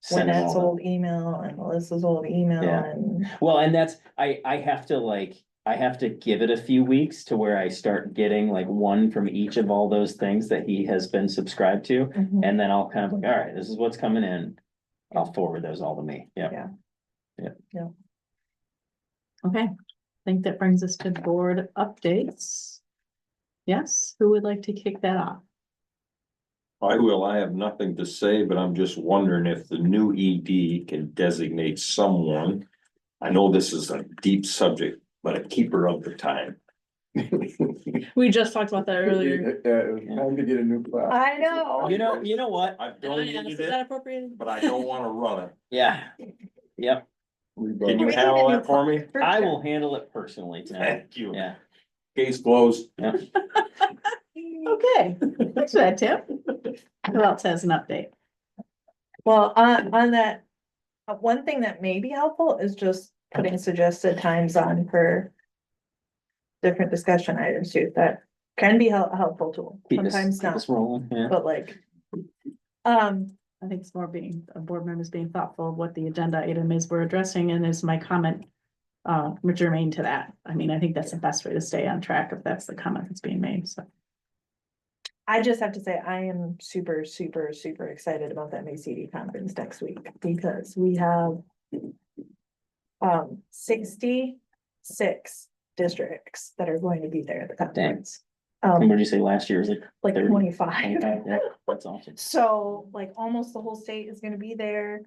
send them Lynette's all old email and Melissa's old email Yeah. and. Well, and that's, I have to like, I have to give it a few weeks to where I start getting like one from each of all those things that he has been subscribed to. Mhm. And then I'll kind of like, all right, this is what's coming in. I'll forward those all to me. Yeah. okay, I think that brings us to board updates. Yes, who would like to kick that off? I will, I have nothing to say, but I'm just wondering if the new ED can designate someone. I know this is a deep subject, but a keeper of the time. We just talked about that earlier. Yeah, it was time to get a new class. I know. You know what? I've Is donated that it, appropriate? but I don't wanna run it. Yeah. Yep, Can you handle that for me? I will handle it personally now. Thank you. Yeah. Case closed. Okay, thanks for that, Tim. Who else has an update? Well, on that, one thing that may be helpful is just putting suggested times on for. Different discussion items too, that can be a helpful tool, Keep us- sometimes keep not, us rolling, yeah. but like. I think it's more being, a board members being thoughtful of what the agenda item is we're addressing, and is my comment. Germane to that. I mean, I think that's the best way to stay on track if that's the comment that's being made, so. I just have to say, I am super, super, super excited about that MACD conference next week, because we have. 66 districts that are going to be there at the conference. And what did you say last year? Was it Like 30? 25. Yeah, that's awesome. So like almost the whole state is gonna be there.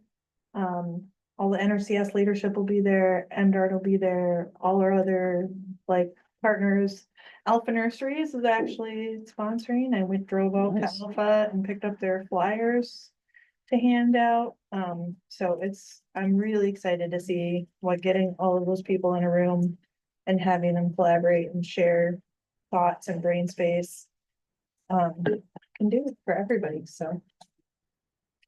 All the NRCS leadership will be there, MDART will be there, all our other like partners. Alpha Nurseries is actually sponsoring. I drove out to Nice. Alpha and picked up their flyers to hand out. So I'm really excited to see what getting all of those people in a room and having them collaborate and share thoughts and brain space. can do for everybody, so.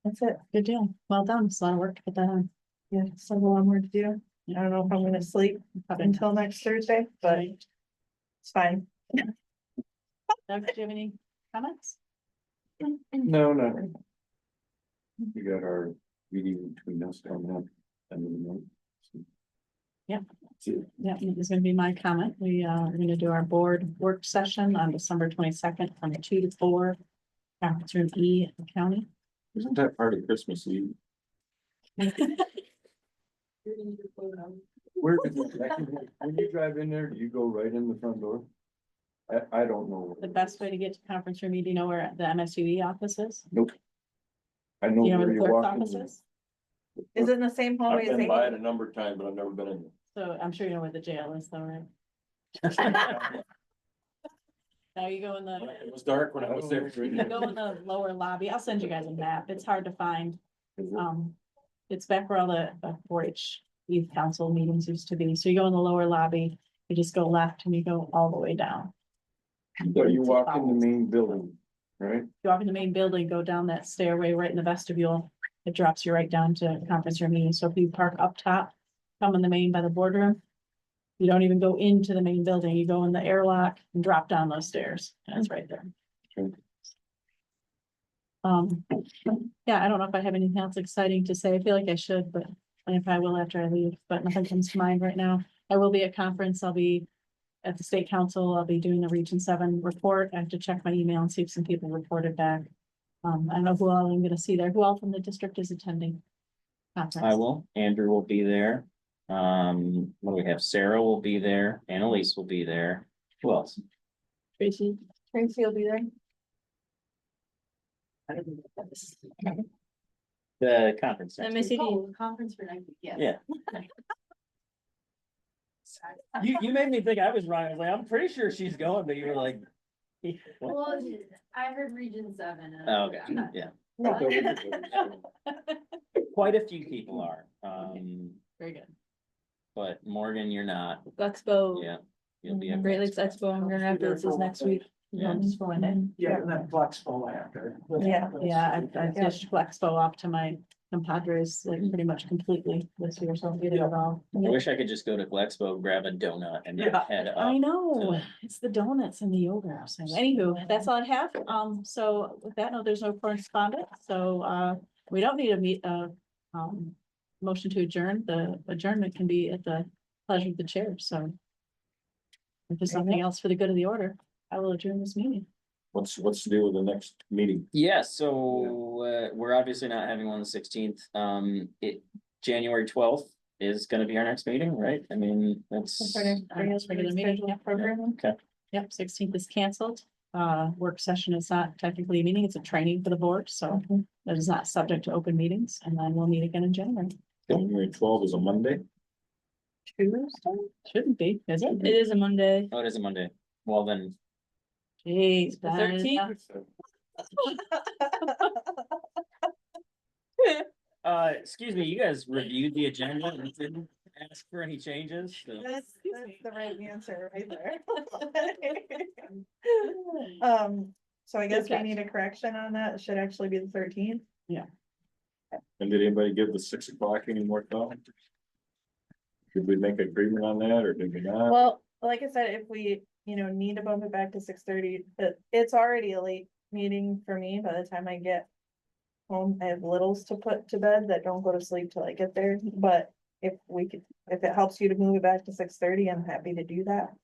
That's it. Good deal. Well done. It's a lot of work to put that on. Yeah, still a lot more to do. I don't know if I'm gonna sleep until next Thursday, but it's fine. Doug, do you have any comments? No, not right. We got our meeting between us coming up. And then. Yeah. See, Yeah, this is gonna be my comment. We are gonna do our board work session on December 22nd from 2 to 4. Conference room E at the county. Isn't that part of Christmas Eve? where, when you drive in there, do you go right in the front door? I don't know. The best way to get to conference room E, do you know where the MSUE office is? I Do know you know where where the you clerk's walk office in. is? Is it in the same I've hallway as been by it Amy? a number of times, but I've never been in. So I'm sure you know where the jail is though, right? Now you go in the, It was dark when I was there. you go in the lower lobby. I'll send you guys a map. It's hard to find. It's back where all the 4-H youth council meetings used to be. So you go in the lower lobby, you just go left and you go all the way down. So you walk in the main building, right? You walk in the main building, go down that stairway right in the vestibule. It drops you right down to conference room meeting. So if you park up top, come in the main by the boardroom. You don't even go into the main building. You go in the airlock and drop down those stairs. And it's right there. Okay. Yeah, I don't know if I have anything else exciting to say. I feel like I should, but if I will after I leave, but nothing comes to mind right now. I will be at conference. I'll be at the state council. I'll be doing the Region 7 report. I have to check my email and see if some people reported back. I don't know who all I'm gonna see there. Who all from the district is attending? Conference? I will. Andrew will be there. What do we have? Sarah will be there. Annalise will be there. Who else? Tracy. Tracy will be there. The conference. next week. MSCD. Conference for next week, yes. Yeah. You made me think I was wrong. I was like, I'm pretty sure she's going, but you were like. what? Well, I heard Region 7. and- Oh, okay, yeah. Quite a few people are, Very good. but Morgan, you're not. Expo. Yeah. You'll be at Great Lakes Expo. Expo, I'm gonna have to, this is next week. Yeah. Just for one day. Yeah, and then Flexpo after. Yeah. Yeah, I dished Flexpo off to my compadres like pretty much completely this year, so I'll be there at all. I wish I could just go to Expo, grab a donut and then Yeah. head I up. know, to- it's the donuts and the yoga. So anywho, that's all I have. So with that note, there's no correspondence, so we don't need motion to adjourn. The adjournment can be at the pleasure of the chair, so. If there's something else for the good of the order, I will adjourn this meeting. What's the deal with the next meeting? Yeah, so we're obviously not having one on the 16th. January 12th is gonna be our next meeting, right? I mean, that's. Our next regular meeting, yeah, Program. Okay. Yep, 16th is canceled. Work session is not technically a meeting, it's a training for the board, so that is not subject to open meetings, and then we'll meet again in January. January 12th is a Monday. Tuesday? Shouldn't be, is it? It is a Monday. Oh, it is a Monday. Well, then, Jeez, The Ben. 13th? excuse me, you guys reviewed the agenda and didn't ask for any changes? So- That's the right answer right there. So I guess we catch. need a correction on that. It should actually be the 13th. And did anybody give the 6 o'clock any more thought? Did we make agreement on that or did we not? Well, like I said, if we, need to bump it back to 6:30, it's already a late meeting for me by the time I get home. I have littles to put to bed that don't go to sleep till I get there, but if it helps you to move it back to 6:30, I'm happy to do that.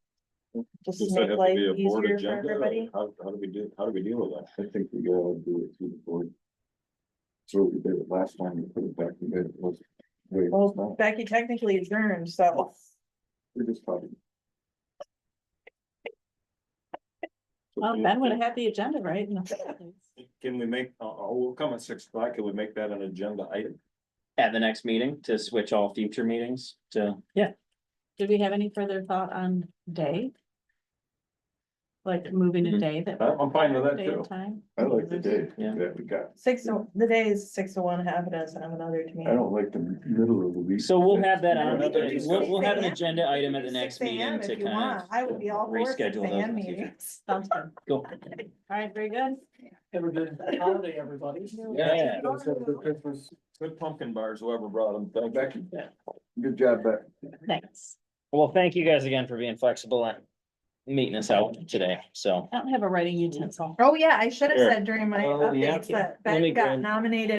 Just Does to that make have to life be a board easier for agenda? or everybody. How do we deal with that? I think we gotta do it through the board. So we did it last time, we put it back in bed, it was. Wait, Well, Becky technically adjourned, so. we just probably. Well, Ben would have had the agenda, right? Can we make, we'll come at 6 o'clock. Can we make that an agenda item? At the next meeting to switch all future meetings to, yeah. Did we have any further thought on day? like moving a day that. I'm fine with that day too. and time? I like the day Yeah. that we got. The day is 6 to 1, half a dozen of another to me. I don't like the middle of the week. So we'll have that on, We could do we'll have an 6 a.m. agenda item at the 6 next a.m. meeting if to you kind want. of I would be all for 6 reschedule those in a.m. the future. meetings. Sounds good. Cool. All right, very good. Have a good holiday, everybody. Yeah. Good pumpkin bars, whoever brought them. Thank you. Becky, good job, Beck. Thanks. Well, thank you guys again for being flexible and meeting us out today, so. I don't have a writing utensil. Oh, yeah, I should have Sure. said during my Oh, yeah. updates that Let me Ben got grab- nominated